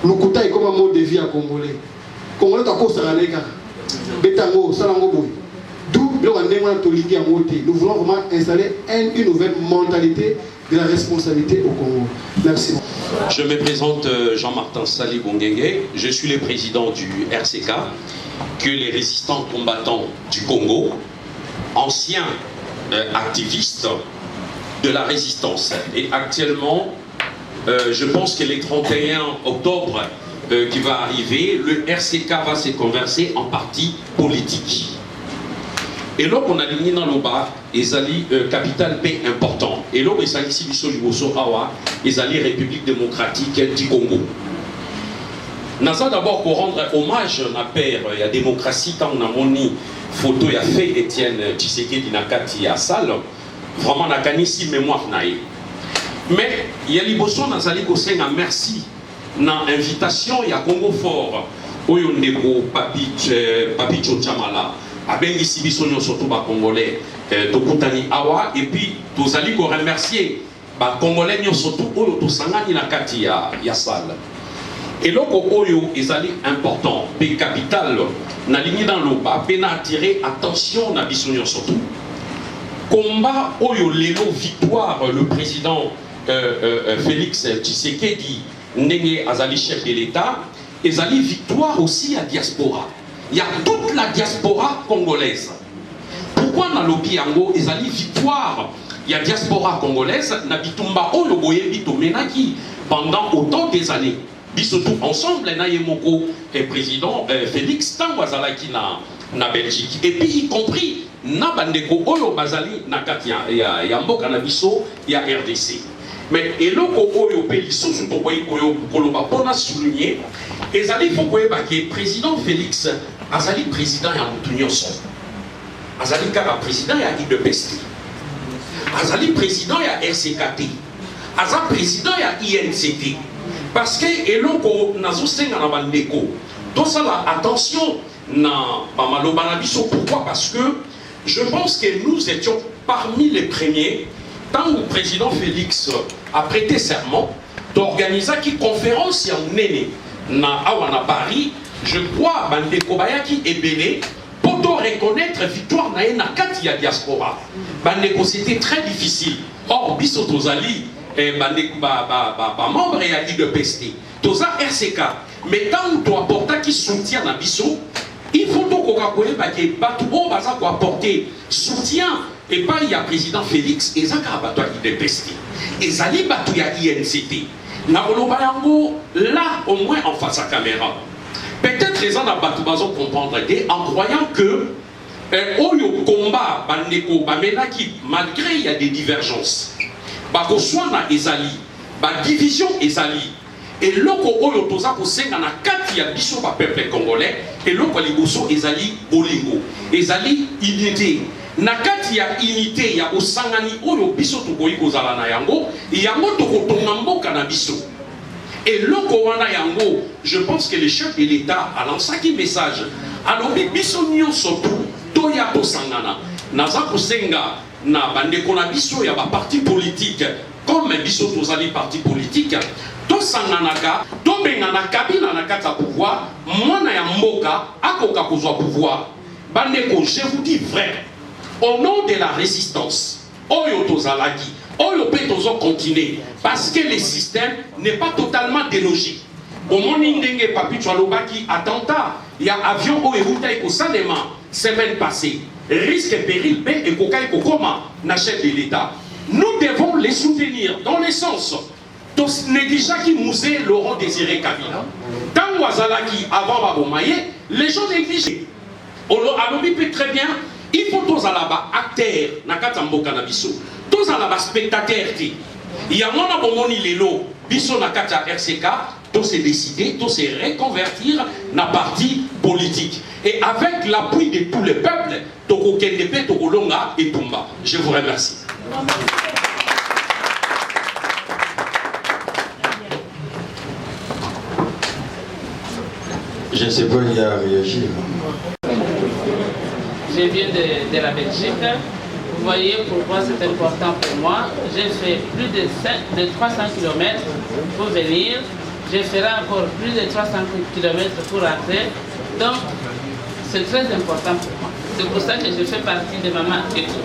[SPEAKER 8] Lukuta est comme un mode de vie à Congolais. Congolais, tu as quoi ça à l'écart? Betango, Salango Boy. Nous voulons vraiment installer une nouvelle mentalité de la responsabilité au Congo. Merci.
[SPEAKER 16] Je me présente Jean-Martin Sali Bongenge. Je suis le président du RCK, que les résistants combattants du Congo, anciens activistes de la résistance. Et actuellement, je pense que le 31 octobre qui va arriver, le RCK va se converser en parti politique. Et là, on a ligné dans le bas, ils allaient capital paix important. Et là, ils allaient ici, ils allaient République démocratique du Congo. Nous avons d'abord pour rendre hommage à la paix, il y a démocratie, quand on a mon photo, il y a fait Étienne Tshisekedi Nakati à salle, vraiment, on a gagné si mémoire. Mais il y a l'Iboson, nous allons dire merci dans l'invitation, il y a Congo fort, où il y a Papi Tchochamala. Abengi Sibisonyo surtout ba Congolais Tokutani Awa et puis tous allons remercier ba Congolais surtout oyo to sangani na kati ya salle. Et loko oyo ezali important pe capital na ligne dans le bas pe na attirer attention na bisonyo surtout. Combat oyo lelo victoire le président Félix Tshisekedi ndenge azali chef de l'État ezali victoire aussi à diaspora. Il y a toute la diaspora congolaise. Pourquoi dans l'Obi Yango, ils ont victoire? Il y a diaspora congolaise, Nabitumba Oloboye Bitomenaki pendant autant des années. Surtout ensemble, Nayemoko et président Félix Tangwazalaki na Belgique. Et puis y compris Nabandeko Olo Bazali Nakatia, il y a Mboka Nabiso, il y a RDC. Mais eloko oyo pays sous to boy oyo koloba pona souligner ezali faut que le président Félix azali président ya mutunyoso azali kaka président ya IDPS azali président ya RCKT azali président ya INCT parce que eloko nazo senga na bandeko donc ça la attention na bamaloba na biso. Pourquoi? Parce que je pense que nous étions parmi les premiers. Tant que le président Félix a prêté serment d'organiser une conférence à Paris, je crois que Kobayaki est belé pour reconnaître la victoire de la diaspora. C'était très difficile. Or, Bissotozali, membre et à l'IDPST. Tous ça RCK. Mais tant que tu apportes qui soutient dans Bisso, il faut qu'on apporter soutien. Et pas il y a président Félix et ça a l'IDPST. Et ça il y a INCT. Là au moins en face à caméra. Peut-être les gens ont comprendre en croyant que au combat malgré il y a des divergences. Soit na ezali, division ezali. Et loko oyo toza ko senga na kati ya biso ba peuple congolais et loko liboso ezali bolingo. Ezali unité. Na kati ya unité ya osangani oyo biso tokoyi kozala na yango, yango tokotonga mboka na biso. Et loko wana yango, je pense que le chef de l'État a lancé un message. Alors biso nyonso toya tosangana. Naza ko senga na bandeko na biso ya ba parti politique comme biso tozali parti politique to sanganaka to bengana kabina na kata pouvoir mwana ya mboka akoka kozwa pouvoir bandeko je vous dis vrai au nom de la résistance oyo tozalaki oyo pe tozo continuer parce que le système n'est pas totalement délogé au moni ndenge papi twalobaki attentat il y a avion oyo eutai ko salema semaine passée risque et péril et kokai kokoma na chef de l'État. Nous devons les soutenir dans le sens tous négligents qui musée Laurent Désiré Kabila. Dans Ouazalaki avant Babomaye, les gens négligent. Alors peut très bien, il faut tous à la bas acteurs na katambo canabiso, tous à la bas spectateurs. Il y a mon abomoni lelo biso na kata RCK. Tous se décider, tous se reconvertir dans parti politique. Et avec l'appui de tous les peuples, Toko Kendepe, Toko Longa et Tumba. Je vous remercie.
[SPEAKER 7] Je ne sais pas, il a réagi.
[SPEAKER 17] Je viens de la Belgique. Vous voyez pourquoi c'est important pour moi. J'ai fait plus de 300 km pour venir. Je ferai encore plus de 300 km pour rentrer. Donc, c'est très important pour moi. C'est pour ça que je fais partie de Maman Eto.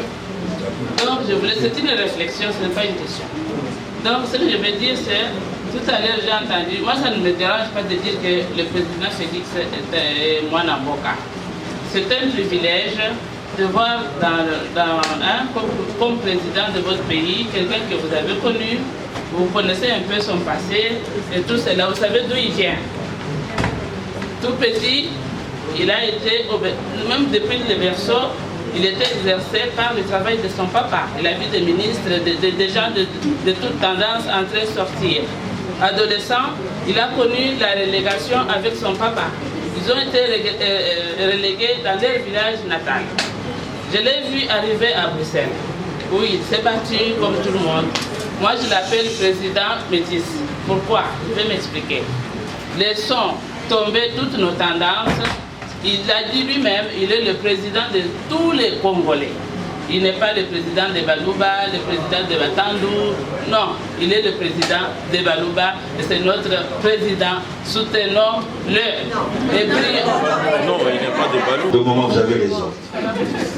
[SPEAKER 17] Donc, c'est une réflexion, ce n'est pas une question. Donc, ce que je veux dire, c'est, tout à l'heure, j'ai entendu, moi, ça ne me dérange pas de dire que le président Félix est Mwana Mboka. C'est un privilège de voir comme président de votre pays, quelqu'un que vous avez connu. Vous connaissez un peu son passé et tout cela, vous savez d'où il vient. Tout petit, il a été, même depuis le berceau, il était exercé par le travail de son papa. Il a vu des ministres, des gens de toute tendance entrer et sortir. Adolescent, il a connu la relégation avec son papa. Ils ont été relégués dans leur village natal. Je l'ai vu arriver à Bruxelles, où il s'est battu comme tout le monde. Moi, je l'appelle président métis. Pourquoi? Je vais m'expliquer. Laissons tomber toutes nos tendances. Il a dit lui-même, il est le président de tous les Congolais. Il n'est pas le président de Balouba, le président de Batandou. Non, il est le président de Balouba et c'est notre président. Soutenons-le.
[SPEAKER 7] Non, il n'est pas de Balouba. Au moment où vous avez raison.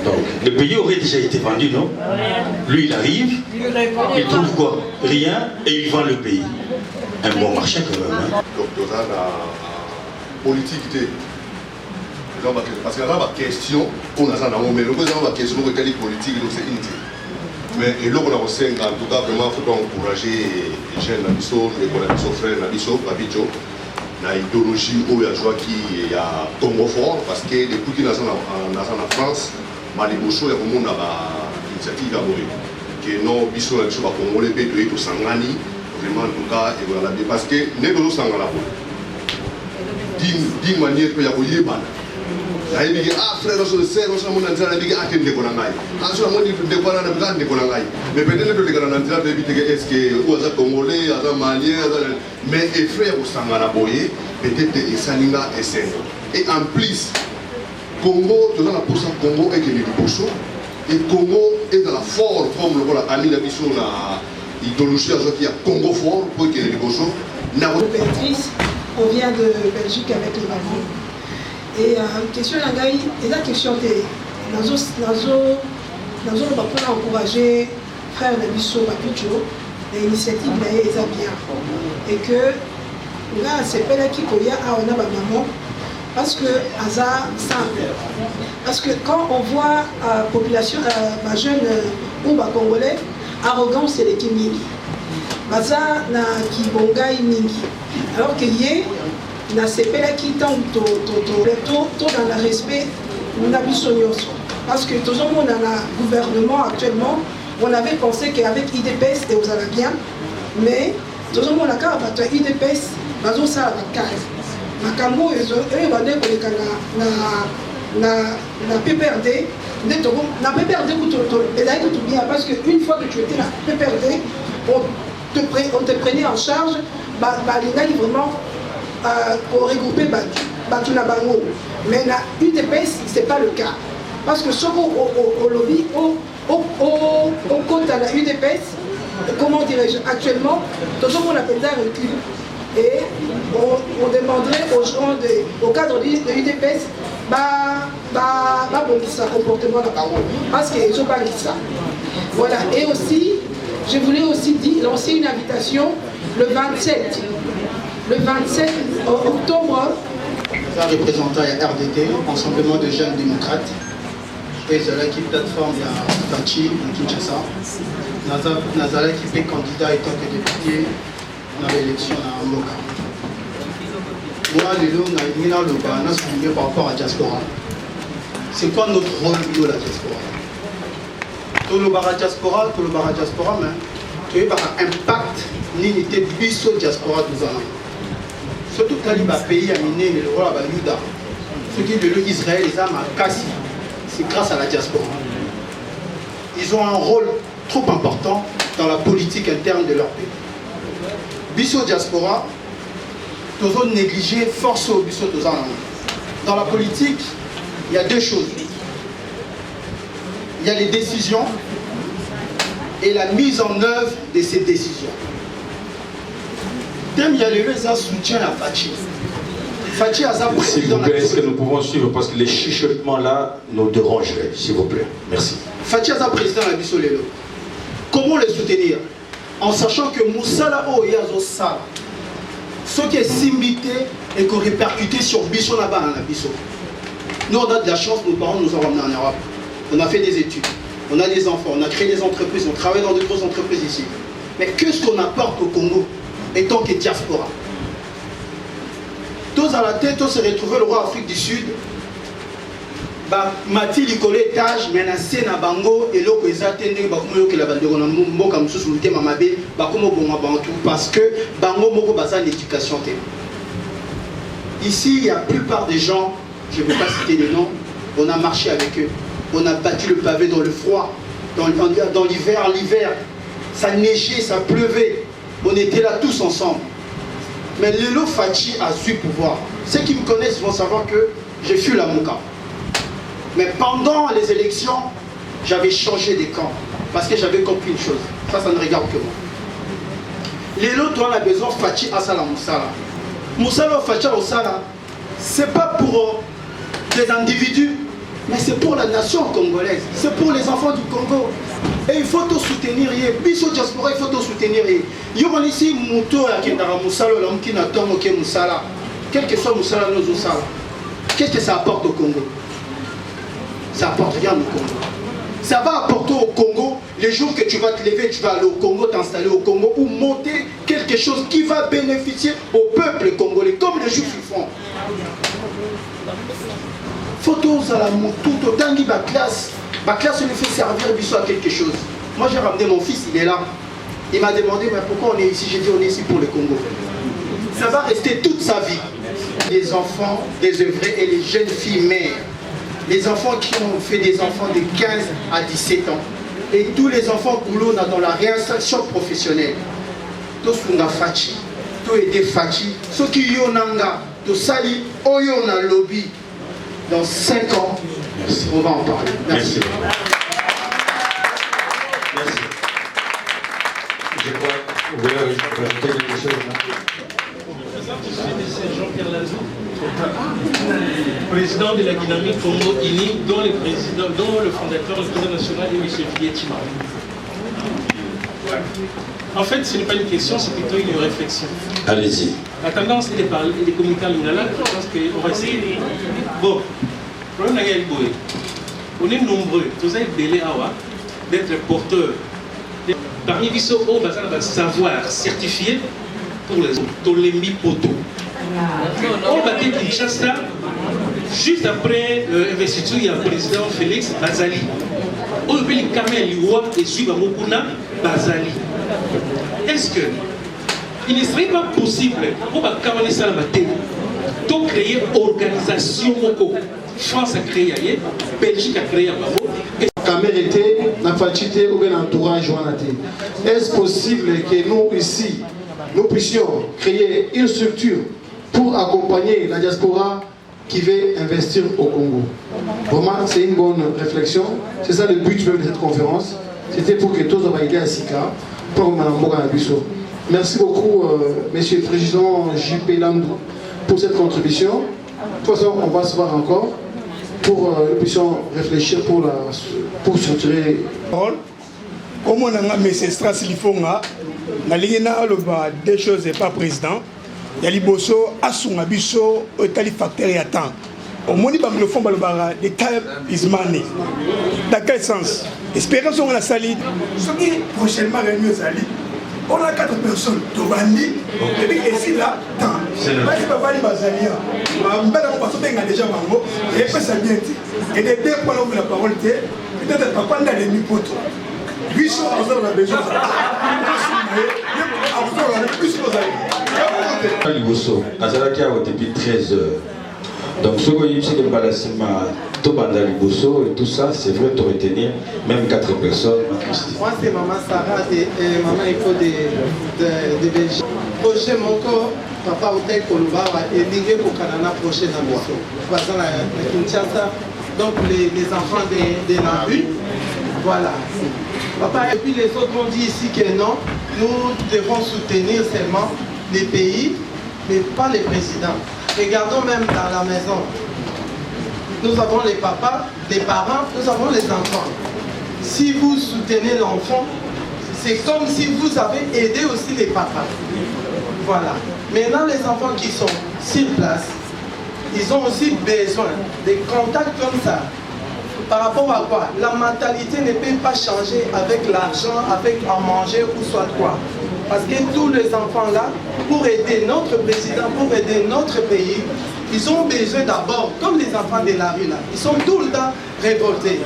[SPEAKER 7] Donc, le pays aurait déjà été vendu, non? Lui, il arrive, il trouve quoi? Rien, et il vend le pays. Un bon marché quand même. Hein?
[SPEAKER 18] Donc, dans la politique, parce qu'il y a une question, on a mais le président a une question politique, donc c'est inutile. Mais là, on a aussi, en tout cas, vraiment, il faut encourager les jeunes, les frères, les na idéologie où il y a joué qui a Congo fort parce que depuis qu'il est en France, Maliboso il y a vraiment une initiative à mourir. Que non, biso la biso Congo les pays de Sangani vraiment en tout cas et voilà parce que ne doit Sangala d'une manière que il y a eu ban. La il dit ah frère on sait on s'en monte dans la bigue attendre de Konangai. En ce moment il de quoi na bigan de Konangai. Mais peut-être que les gars dans la bigue est-ce que ou à Congolais, à Malien, mais les frères au Sangala boyé peut-être et Saninga et Sengo. Et en plus Congo dans la pourcent Congo est que les Bosso et Congo est dans la force comme le voilà ami la mission la idéologie qui a Congo fort pour que les Bosso
[SPEAKER 19] Béatrice, on vient de Belgique avec les mamans. Et question Nangaï, et la question de Nazo va encourager frère Nabiso Papicho l'initiative na ye eza bien et que nga asepelaki koya awa na bamama parce que aza simple. Parce que quand on voit population, jeune ou congolais, arrogance c'est les mingi. Baza na kibongai mingi. Alors que yé na sepela qui tant to dans le respect na biso nyonso. Parce que tout le monde dans le gouvernement actuellement, on avait pensé qu'avec IDPS et vous allez bien, mais tout le monde a quand même IDPS, bazo ça la case. Makambo ebande koleka na PPRD na PPRD ezali tout bien parce que une fois que tu étais na PPRD on te prenait en charge balingaki vraiment pour regrouper batu na bango mais na UDPS c'est pas le cas parce que soko au lobby au compte à la UDPS comment dirais-je actuellement tout le monde appelle ça recul. Et on demanderait aux gens, au cadre de l'UDPS, ça comportement de parole. Parce qu'ils n'ont pas dit ça. Voilà. Et aussi, je voulais aussi lancer une invitation le 27 octobre.
[SPEAKER 12] Représentant à RDT, Rassemblement de jeunes démocrates. Et qui plateforme de Fachi, de Kinshasa. Nazala qui est candidat étant que député. Dans l'élection à Mboka. Moi, les gens ont souligné par rapport à la diaspora. C'est quoi notre rôle de la diaspora? Tout le diaspora, mais tu as un impact, l'unité biso diaspora de Zana. Surtout quand il y a un pays à miner, le rôle à Yuda. Ce qui est de l'Israël, les âmes à Kassi, c'est grâce à la diaspora. Ils ont un rôle trop important dans la politique interne de leur pays. Bisso diaspora, tous ont négligé force au bisso tous en. Dans la politique, il y a deux choses. Il y a les décisions et la mise en œuvre de ces décisions. Dès il y a le soutien à Fachi. Fachi a sa présidence.
[SPEAKER 20] S'il vous plaît, est-ce que nous pouvons suivre parce que les chuchotements là nous dérangeraient, s'il vous plaît. Merci.
[SPEAKER 12] Fachi a sa présidence à Bisso Lelo. Comment le soutenir? En sachant que Moussala Oyazo Sala, ce qui est simité et qu'on répercuté sur Bisso là-bas, Bisso. Nous, on a de la chance, nos parents nous ont ramenés en Europe. On a fait des études, on a des enfants, on a créé des entreprises, on travaille dans de grosses entreprises ici. Mais qu'est-ce qu'on apporte au Congo, étant que diaspora? Tous à la tête, tous se retrouver le roi Afrique du Sud. Mati likolo étage menacé na bango et loko ezatende bakumo ke la bandeko na mboka mususu mutema mabe bakumo bonga bantu parce que bango moko baza l'éducation té. Ici il y a la plupart des gens, je ne vais pas citer les noms, on a marché avec eux, on a battu le pavé dans le froid, dans l'hiver, ça neigeait, ça pleuvait, on était là tous ensemble. Mais Lelo Fachi a su pouvoir. Ceux qui me connaissent vont savoir que j'ai fui la Mouka. Mais pendant les élections, j'avais changé de camp. Parce que j'avais compris une chose. Ça ne regarde que moi. Les autres, on a besoin de Fachi Asala Moussala. Moussala Fachi Asala, ce n'est pas pour des individus, mais c'est pour la nation congolaise. C'est pour les enfants du Congo. Et il faut tout soutenir. Biso diaspora, il faut tout soutenir. Il y a ici Mouto qui est Moussala, l'homme qui n'a pas Moussala. Quel que soit Moussala, nous Moussala. Qu'est-ce que ça apporte au Congo? Ça apporte rien au Congo. Ça va apporter au Congo, les jours que tu vas te lever, tu vas aller au Congo, t'installer au Congo, ou monter quelque chose qui va bénéficier au peuple congolais, comme les Juifs font. Photos à la moto, tangi ma classe lui fait servir biso à quelque chose. Moi j'ai ramené mon fils, il est là. Il m'a demandé mais pourquoi on est ici. J'ai dit on est ici pour le Congo. Ça va rester toute sa vie. Les enfants désœuvrés et les jeunes filles mères. Les enfants qui ont fait des enfants de 15 à 17 ans. Et tous les enfants boulot dans la réinsertion professionnelle. Tous on a Fachi, tous aider Fachi. Ceux qui yonanga, tous sali, oyona lobby. Dans 5 ans, merci. On va en parler. Merci.
[SPEAKER 20] Merci. Je crois que vous voulez rajouter quelque chose.
[SPEAKER 21] Jean-Pierre Lazou, président de la dynamique Congo Uni, dont le fondateur, le président national est M. Vietima. Voilà. En fait, ce n'est pas une question, c'est plutôt une réflexion.
[SPEAKER 16] Allez-y.
[SPEAKER 21] La tendance est de parler et de communiquer en lingala. Je pense qu'on va essayer. Bon, le problème est on est nombreux, tous les belés d'être porteurs. Parmi les autres, on va savoir certifié pour les autres. Tolembi Poto. On va dire Kinshasa, juste après l'investiture, il y a le président Félix Bazali. On veut les Kamel Liwa et suivre Mokuna Bazali. Est-ce que il ne serait pas possible pour Kamel Salamaté de créer une organisation France a créé, Belgique a créé
[SPEAKER 8] Kamel était, n'a pas cité ou bien entourage. Est-ce possible que nous ici, nous puissions créer une structure pour accompagner la diaspora qui veut investir au Congo? Vraiment, c'est une bonne réflexion. C'est ça le but même de cette conférence. C'était pour que tous aient idée à Sika, pour Mme Bisso. Merci beaucoup, Monsieur le Président J.P. Landou, pour cette contribution. De toute façon, on va se voir encore pour que nous puissions réfléchir pour structurer.
[SPEAKER 1] Comme on a mis ces strass lifonga, na lingena loba des choses et pas président. Yali bosso asunga biso otali facteur ya temps. Au moni bam le fond balobara the time is money. Dans quel sens? Espérance on a sali. Ce qui prochainement réunion sali. On a 4 personnes Tobandi et puis ici là temps. Pas si papa ni bazalia. Ma belle on passe bien déjà mango et puis ça bien dit. Et des deux points où la parole était peut-être papa n'a les mi-poto. Biso on a besoin.
[SPEAKER 7] Liboso, Azalaki a depuis 13 heures. Donc, ce que je dis, Balasima, Tobanda Liboso et tout ça, c'est vrai de retenir même 4 personnes.
[SPEAKER 22] Moi, c'est Maman Sarah et Maman Eko de Belgique. Projet Moko, Papa Hotel Koluba et Ligue pour Canada prochain à Boisson. Voisin à Kinshasa, donc les enfants de la rue. Voilà. Papa, et puis les autres ont dit ici que non, nous devons soutenir seulement les pays, mais pas les présidents. Regardons même dans la maison. Nous avons les papas, les parents, nous avons les enfants. Si vous soutenez l'enfant, c'est comme si vous avez aidé aussi les papas. Voilà. Maintenant, les enfants qui sont sur place, ils ont aussi besoin de contacts comme ça. Par rapport à quoi? La mentalité ne peut pas changer avec l'argent, avec en manger ou soit quoi. Parce que tous les enfants là, pour aider notre président, pour aider notre pays, ils ont besoin d'abord, comme les enfants de la rue là, ils sont tout le temps révoltés.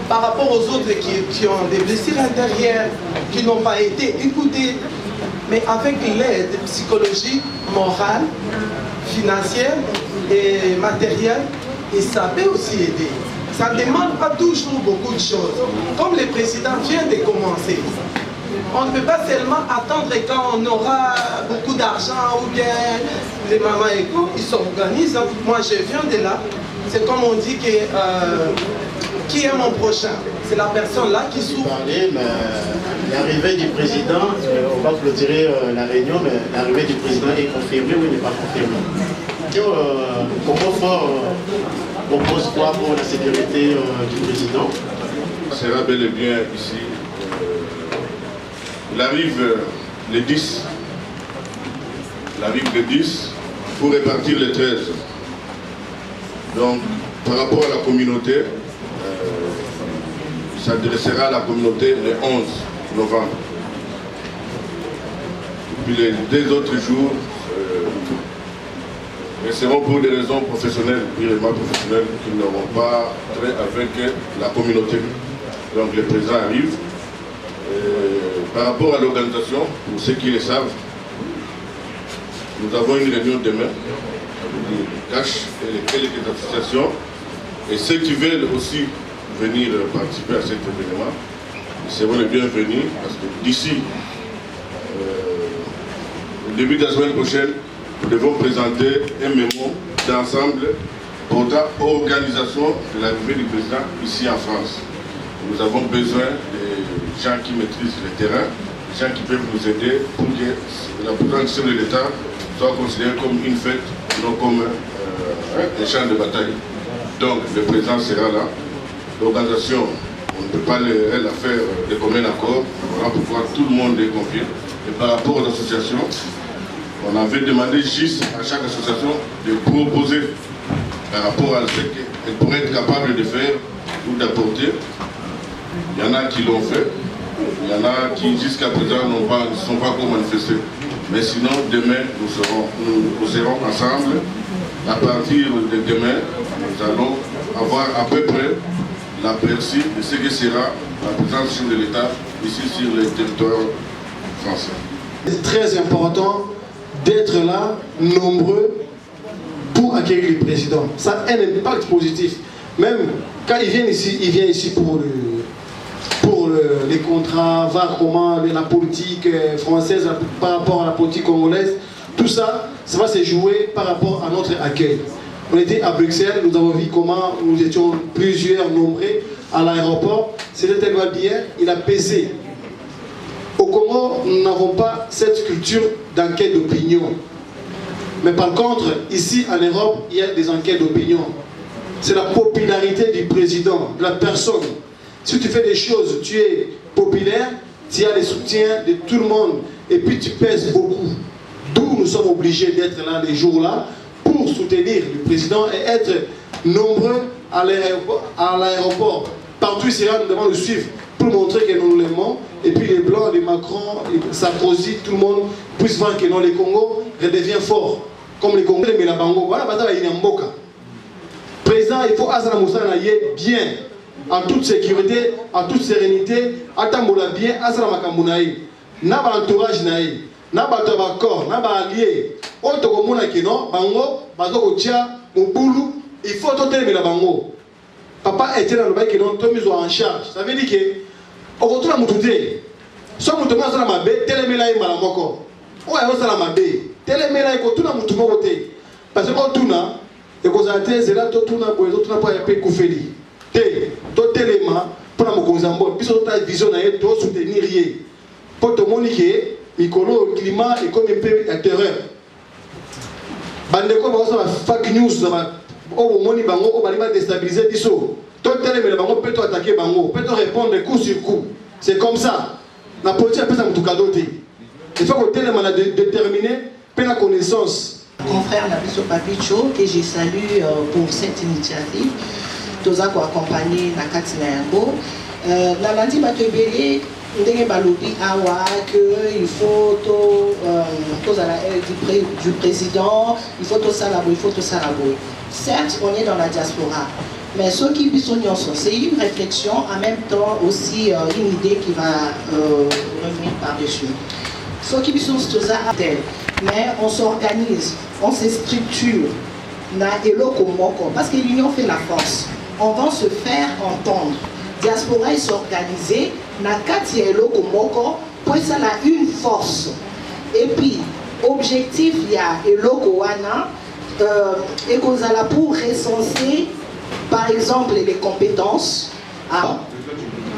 [SPEAKER 22] Par rapport aux autres qui ont des blessures intérieures, qui n'ont pas été écoutés, mais avec l'aide psychologique, morale, financière et matérielle, et ça peut aussi aider. Ça ne demande pas toujours beaucoup de choses. Comme le président vient de commencer, on ne peut pas seulement attendre quand on aura beaucoup d'argent ou bien les mamans éco, ils s'organisent. Moi je viens de là, c'est comme on dit que qui est mon prochain? C'est la personne là qui souffre.
[SPEAKER 23] L'arrivée du président, on va clôturer la réunion, mais l'arrivée du président est confirmée ou n'est pas confirmée? Congo Fort propose quoi pour la sécurité du président?
[SPEAKER 4] Ça sera bel et bien ici. Il arrive le 10. Il arrive le 10 pour répartir le 13. Donc, par rapport à la communauté, il s'adressera à la communauté le 11 novembre. Et puis les 2 autres jours, seront pour des raisons professionnelles, purement professionnelles, qui n'auront pas trait avec la communauté. Donc le président arrive. Par rapport à l'organisation, pour ceux qui le savent, nous avons une réunion demain avec les CACH et les quelques associations. Et ceux qui veulent aussi venir participer à cet événement, ils seront les bienvenus parce que d'ici au début de la semaine prochaine, nous devons présenter un mémo d'ensemble pour l'organisation de l'arrivée du président ici en France. Nous avons besoin de gens qui maîtrisent le terrain, des gens qui peuvent nous aider pour que la présentation de l'État soit considérée comme une fête, non comme un champ de bataille. Donc le président sera là. L'organisation
[SPEAKER 18] On ne peut pas la faire de commun accord. Voilà pourquoi tout le monde est confié. Et par rapport aux associations, on avait demandé juste à chaque association de proposer par rapport à ce qu'elle pourrait être capable de faire ou d'apporter. Il y en a qui l'ont fait, il y en a qui jusqu'à présent ne sont pas encore manifestés. Mais sinon, demain, nous serons ensemble. À partir de demain, nous allons avoir à peu près l'aperçu de ce que sera la présence de l'État ici sur le territoire français.
[SPEAKER 8] C'est très important d'être là, nombreux, pour accueillir le président. Ça a un impact positif. Même quand il vient ici pour les contrats, voir comment la politique française par rapport à la politique congolaise, tout ça, ça va se jouer par rapport à notre accueil. On était à Bruxelles, nous avons vu comment nous étions plusieurs nombreux à l'aéroport. C'était tellement bien, il a pesé. Au Congo, nous n'avons pas cette culture d'enquête d'opinion. Mais par contre, ici en Europe, il y a des enquêtes d'opinion. C'est la popularité du président, de la personne. Si tu fais des choses, tu es populaire, tu as le soutien de tout le monde et puis tu pèses beaucoup. D'où nous sommes obligés d'être là les jours-là pour soutenir le président et être nombreux à l'aéroport. Partout ici, nous devons le suivre pour montrer que nous l'aimons. Et puis les Blancs, les Macron, les Sarkozy, tout le monde puisse voir que le Congo redevient fort. Comme les Congolais, mais la Bango. Voilà, il y a un Mboka. Président, il faut Azra Moussa bien, en toute sécurité, en toute sérénité, Atambola bien, Azra Makamounaï. Naba entourage naï, Naba tabakor, Naba allié. Otokomona Kino, Bango, Bazo Otia, Moboulou, il faut toter la Bango. Papa était dans le bail qui n'ont pas mis en charge. Ça veut dire que, au retour à Moutouté, soit Moutouma sur la Mabé, Télémela et Malamoko. Ou à Osalamabé, Télémela et Kotuna Moutoumoté. Parce que Kotuna, et Kozate, c'est là, Totuna, pour les autres, pour les pays Koufeli. Totéléma, pour la Mokozambo, puis sur ta vision, tu dois soutenir. Pour te moniquer, Mikolo, le climat est comme un peu la terreur. Bandeko, fake news, au moni bango, au baliba déstabiliser diso. Toi, le bango peut attaquer bango, peut répondre coup sur coup. C'est comme ça. La politique a fait ça tout cadeau. Il faut que tu aies déterminé, peut la connaissance.
[SPEAKER 2] Confrère Nabiso Papicho, que je salue pour cette initiative. Toza ko accompagner Nakati Nayango. La lundi batebele, ndenge balobi awa que il faut du président, il faut tout ça là, il faut tout ça là. Certes, on est dans la diaspora, mais ceux qui sont c'est une réflexion, en même temps aussi une idée qui va revenir par-dessus. Ceux qui sont mais on s'organise, on se structure, parce que l'union fait la force. On va se faire entendre. Diaspora est s'organiser, Nakati Eloko Moko, pour ça a une force. Et puis, objectif, il y a Eloko Wana, et qu'on a pour recenser, par exemple, les compétences.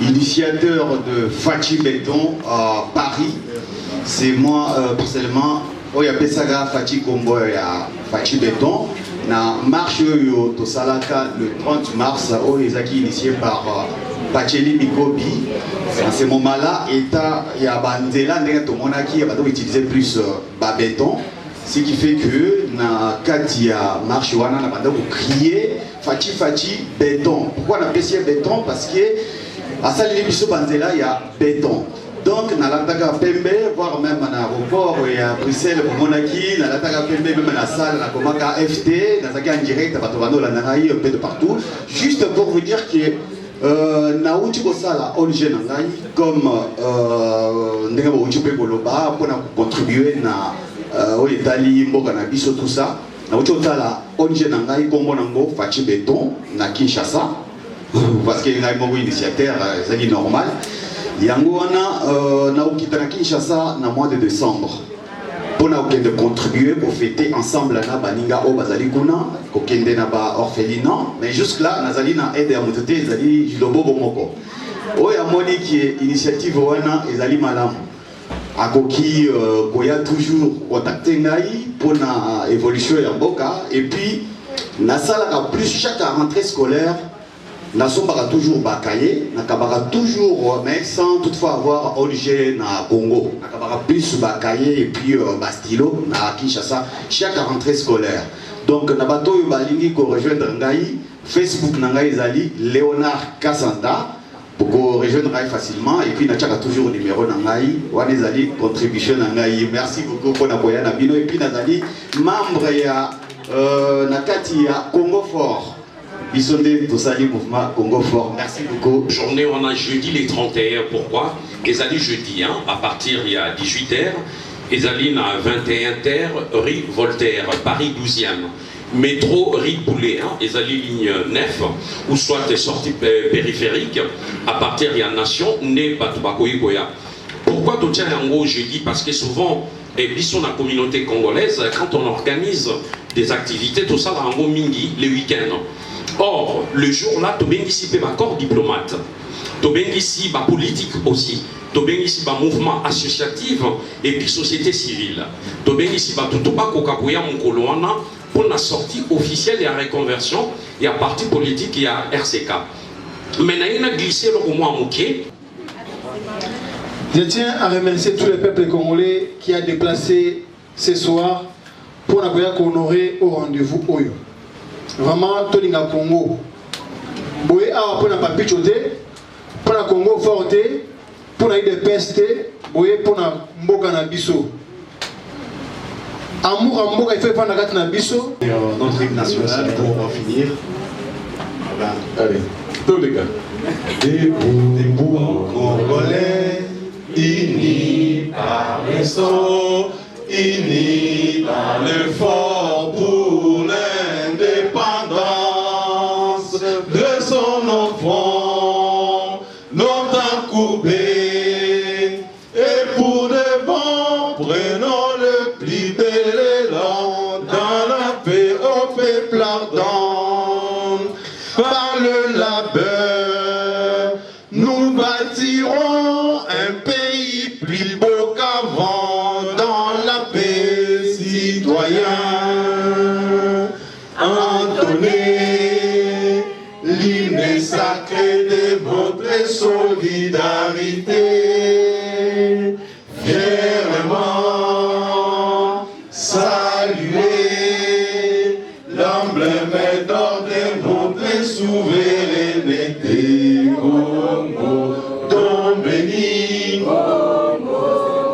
[SPEAKER 3] Initiateur de Fachi Béton à Paris, c'est moi personnellement, il y a Pesaga Fachi Combo et Fachi Béton. Na marche yo to salaka le 30 mars où ils ont été initiés par Pacheli Mikobi. À ce moment-là, il y a Bandela to monaki va utiliser plus béton, ce qui fait que na katia marche wana na banda crier Fachi Fachi béton. Pourquoi on appelle ça béton? Parce que à Salili Biso Bandela il y a béton. Donc, dans l'Ataka Pembe, voire même en aéroport et à Bruxelles, pour Monaki, dans l'Ataka Pembe, même dans la salle, dans Komaka FT, dans la en direct, à Batovano, la Naraï, un peu de partout. Juste pour vous dire que Naouti Bosala, Olje Nangaï, comme Ndega Outi Pekoloba, pour contribuer à l'Italie, Mbokanabiso, tout ça. Naouti Bosala, Olje Nangaï, comme Monango, Fachi Béton, na Kinshasa, parce qu'il y a un initiateur, c'est normal. Yango wana na okita na Kinshasa na mois de décembre pour na okende contribuer pour fêter ensemble na baninga o bazali kuna kokende na ba orphelinat mais jusque là nazali na aide ya motote ezali jilobo bomoko oya moni qui initiative wana ezali malamu akoki koya toujours contacter ngai pour na évolution ya mboka et puis na sala ka plus chaque rentrée scolaire nasombaka toujours bakaye, nakabaka toujours, mais sans toutefois avoir origine na Congo. Nakabaka plus bakaye et puis bastilo na Kinshasa chaque rentrée scolaire. Donc nabato balingi ko rejoindre ngai Facebook na ngai zali Léonard Kassanta pour ko rejoindre ngai facilement et puis na chaka toujours numéro na ngai wana zali contribution na ngai. Merci beaucoup pour na koya na bino et puis nazali membre ya nakati ya Congo Fort. Bisonde Tosali Mouvement Congo Fort. Merci beaucoup.
[SPEAKER 16] Journée, on a jeudi les 31. Pourquoi? Les allées jeudi, hein, à partir il y a 18h. Les allées à 21h, rue Voltaire, Paris 12e. Métro Rue Boulet, hein, les allées ligne 9, ou soit des sorties périphériques. À partir il y a Nation, Né Batubakoy Goya. Pourquoi tout tient en gros jeudi? Parce que souvent, et dans la communauté congolaise, quand on organise des activités, tout ça, en gros, mingi, les week-ends. Or, le jour-là, tu as ici un corps diplomate, tu as ici un politique aussi, tu as ici un mouvement associatif et puis société civile. Tu as ici tout pour la sortie officielle et la reconversion, il y a parti politique, il y a RCK. Maintenant, il a glissé le moins moqué.
[SPEAKER 8] Je tiens à remercier tous les peuples congolais qui ont déplacé ce soir pour honorer au rendez-vous Oyo. Vraiment, Tolinga Congo. Boye awa pour na papi chote, pour na Congo forte, pour na ide peste, boye pour na mboka na biso. Amour à mboka il fait pas na gat na biso.
[SPEAKER 13] Notre hymne national pour finir. Allez, tous les gars. Debout Congolais, unis par le sang, unis dans le fort pour l'indépendance de son enfant, notre coupé. Et pour de bon, prenons le plus bel élan dans la paix au peuple ardent. Par le labeur, nous bâtirons un pays plus beau qu'avant dans la paix citoyenne. Entonnez l'hymne sacré de votre solidarité. Fièrement saluer l'emblème d'or de votre souveraineté. Congo, don béni,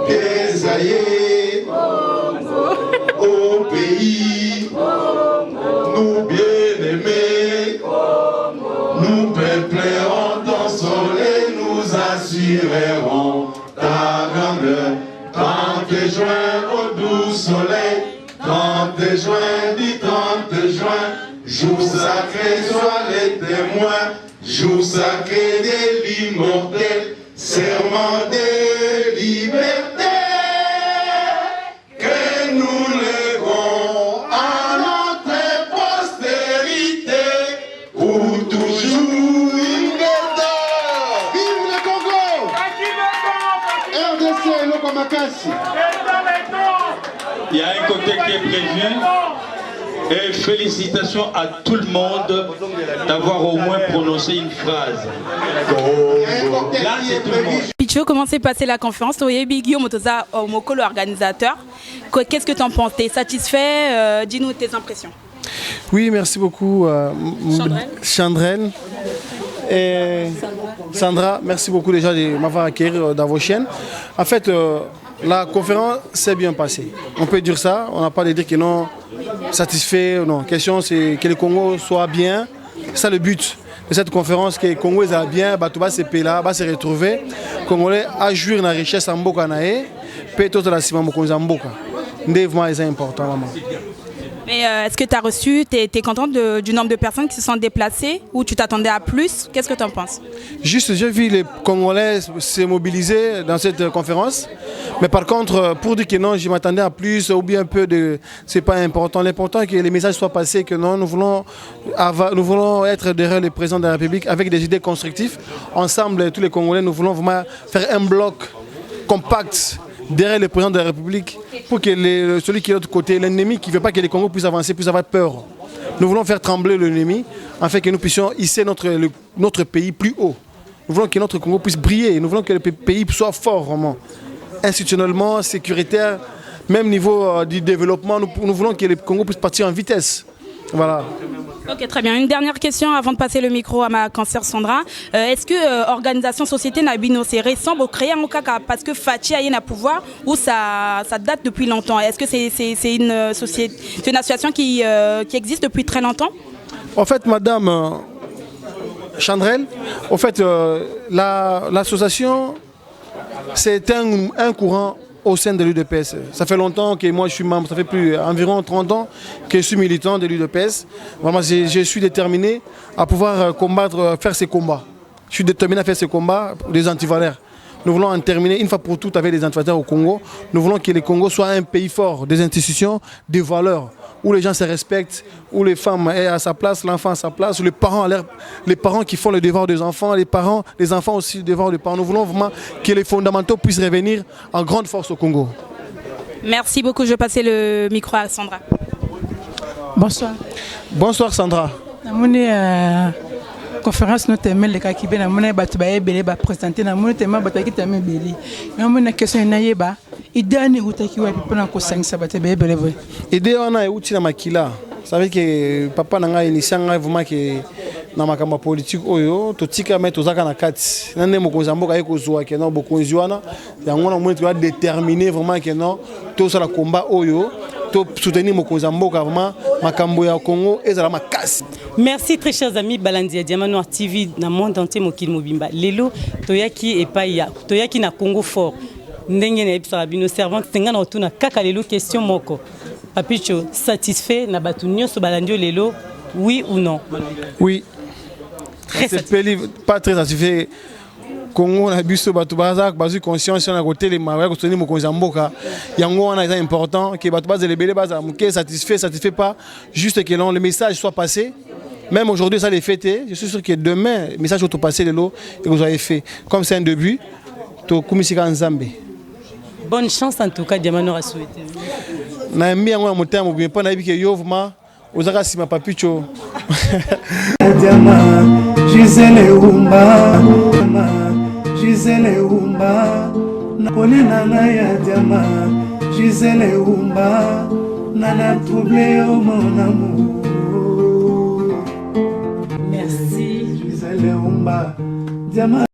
[SPEAKER 13] des aïeux au pays, nous bien-aimés, nous peuplerons ton soleil, nous assurerons ta grandeur. 30 juin au doux soleil, 30 juin, dit 30 juin, jour sacré, sois les témoins, jour sacré de l'immortel, serment de liberté, que nous lèverons à notre postérité, pour toujours une guerre. Vive le Congo! RDC, Lokomakasi.
[SPEAKER 6] Il y a un côté qui est prévu. Et félicitations à tout le monde d'avoir au moins prononcé une phrase. Là, c'est tout le monde.
[SPEAKER 9] Picho, comment s'est passée la conférence? Guillaume Motoza, Moko, l'organisateur. Qu'est-ce que tu en penses? T'es satisfait? Dis-nous tes impressions.
[SPEAKER 10] Oui, merci beaucoup, Chandrène. Et Sandra, merci beaucoup déjà de m'avoir accueilli dans vos chaînes. En fait, la conférence s'est bien passée. On peut dire ça, on n'a pas de dire que non, satisfait, non. La question c'est que le Congo soit bien. C'est ça le but de cette conférence, que le Congo soit bien, tout va se payer là, va se retrouver. Le Congolais a joué dans la richesse en Mboka nae, peut-être la ciment en Mboka. C'est important, maman.
[SPEAKER 9] Mais est-ce que tu as reçu, tu es contente du nombre de personnes qui se sont déplacées ou tu t'attendais à plus? Qu'est-ce que tu en penses?
[SPEAKER 10] Juste, j'ai vu les Congolais se mobiliser dans cette conférence. Mais par contre, pour dire que non, je m'attendais à plus ou bien un peu de... C'est pas important. L'important est que les messages soient passés, que non, nous voulons être derrière le président de la République avec des idées constructives. Ensemble, tous les Congolais, nous voulons vraiment faire un bloc compact derrière le président de la République pour que celui qui est de l'autre côté, l'ennemi qui ne veut pas que le Congo puisse avancer, puisse avoir peur. Nous voulons faire trembler l'ennemi afin que nous puissions hisser notre pays plus haut. Nous voulons que notre Congo puisse briller. Nous voulons que le pays soit fort, vraiment. Institutionnellement, sécuritaire, même niveau du développement, nous voulons que le Congo puisse partir en vitesse. Voilà.
[SPEAKER 9] Ok, très bien. Une dernière question avant de passer le micro à ma consoeur Sandra. Est-ce que l'organisation Société Nabino, c'est récent pour créer un Okaka parce que Fachi a un pouvoir ou ça date depuis longtemps? Est-ce que c'est une association qui existe depuis très longtemps?
[SPEAKER 10] En fait, Madame Chandrel, en fait, l'association, c'est un courant au sein de l'UDPS. Ça fait longtemps que moi je suis membre, ça fait environ 30 ans que je suis militant de l'UDPS. Vraiment, je suis déterminé à pouvoir combattre, faire ces combats. Je suis déterminé à faire ces combats des antivaleurs. Nous voulons en terminer une fois pour toutes avec les antivaleurs au Congo. Nous voulons que le Congo soit un pays fort, des institutions, des valeurs, où les gens se respectent, où les femmes sont à sa place, l'enfant à sa place, où les parents qui font le devoir des enfants, les enfants aussi le devoir des parents. Nous voulons vraiment que les fondamentaux puissent revenir en grande force au Congo.
[SPEAKER 9] Merci beaucoup. Je vais passer le micro à Sandra.
[SPEAKER 5] Bonsoir.
[SPEAKER 10] Bonsoir Sandra.
[SPEAKER 5] Conférence nous thème les cas qui bien amona batu ba ebele ba présenter na mon thème batu qui thème ebele na mon question na yeba idani utaki wa pona ko sangisa batu ba ebele vrai
[SPEAKER 10] idée ona euti na makila ça veut que papa na ngai initianga vraiment que na makamba politique oyo to tika mettre ozaka na kati na ndemo ko zamboka eko zuwa ke na bokonzi wana yango na moni tu va déterminer vraiment que non to ça la combat oyo to soutenir mokonzi mboka vraiment makambo ya Congo ezala makasi.
[SPEAKER 11] Merci très chers amis Balandia Diamant Noir TV na monde entier mokili mobimba lelo toyaki epai toyaki na Congo fort ndenge na ebisaka bino servante tenga na otuna kaka lelo question moko Papicho satisfait na batu nyonso balandio lelo oui ou non?
[SPEAKER 10] Oui. Très satisfait. Pas très satisfait. Congo na biso batu baza bazu conscience na côté les mawa ko toni mokonzi mboka yango wana est important que batu baza lebele baza muke satisfait pas juste que le message soit passé. Même aujourd'hui ça les fêté, je suis sûr que demain le message va passer le lot et vous avez fait comme c'est un début to kumisika nzambe.
[SPEAKER 11] Bonne chance en tout cas Diamant Noir a souhaité.
[SPEAKER 10] Na mbi yango ya motema bien pas na bi que yovma ozaka sima Papicho.
[SPEAKER 14] Diamant Gisele Umba Gisele Umba Nakolena na ya Diamant Gisele Umba Nana troublé au mon amour.
[SPEAKER 11] Merci
[SPEAKER 14] Gisele Umba Diamant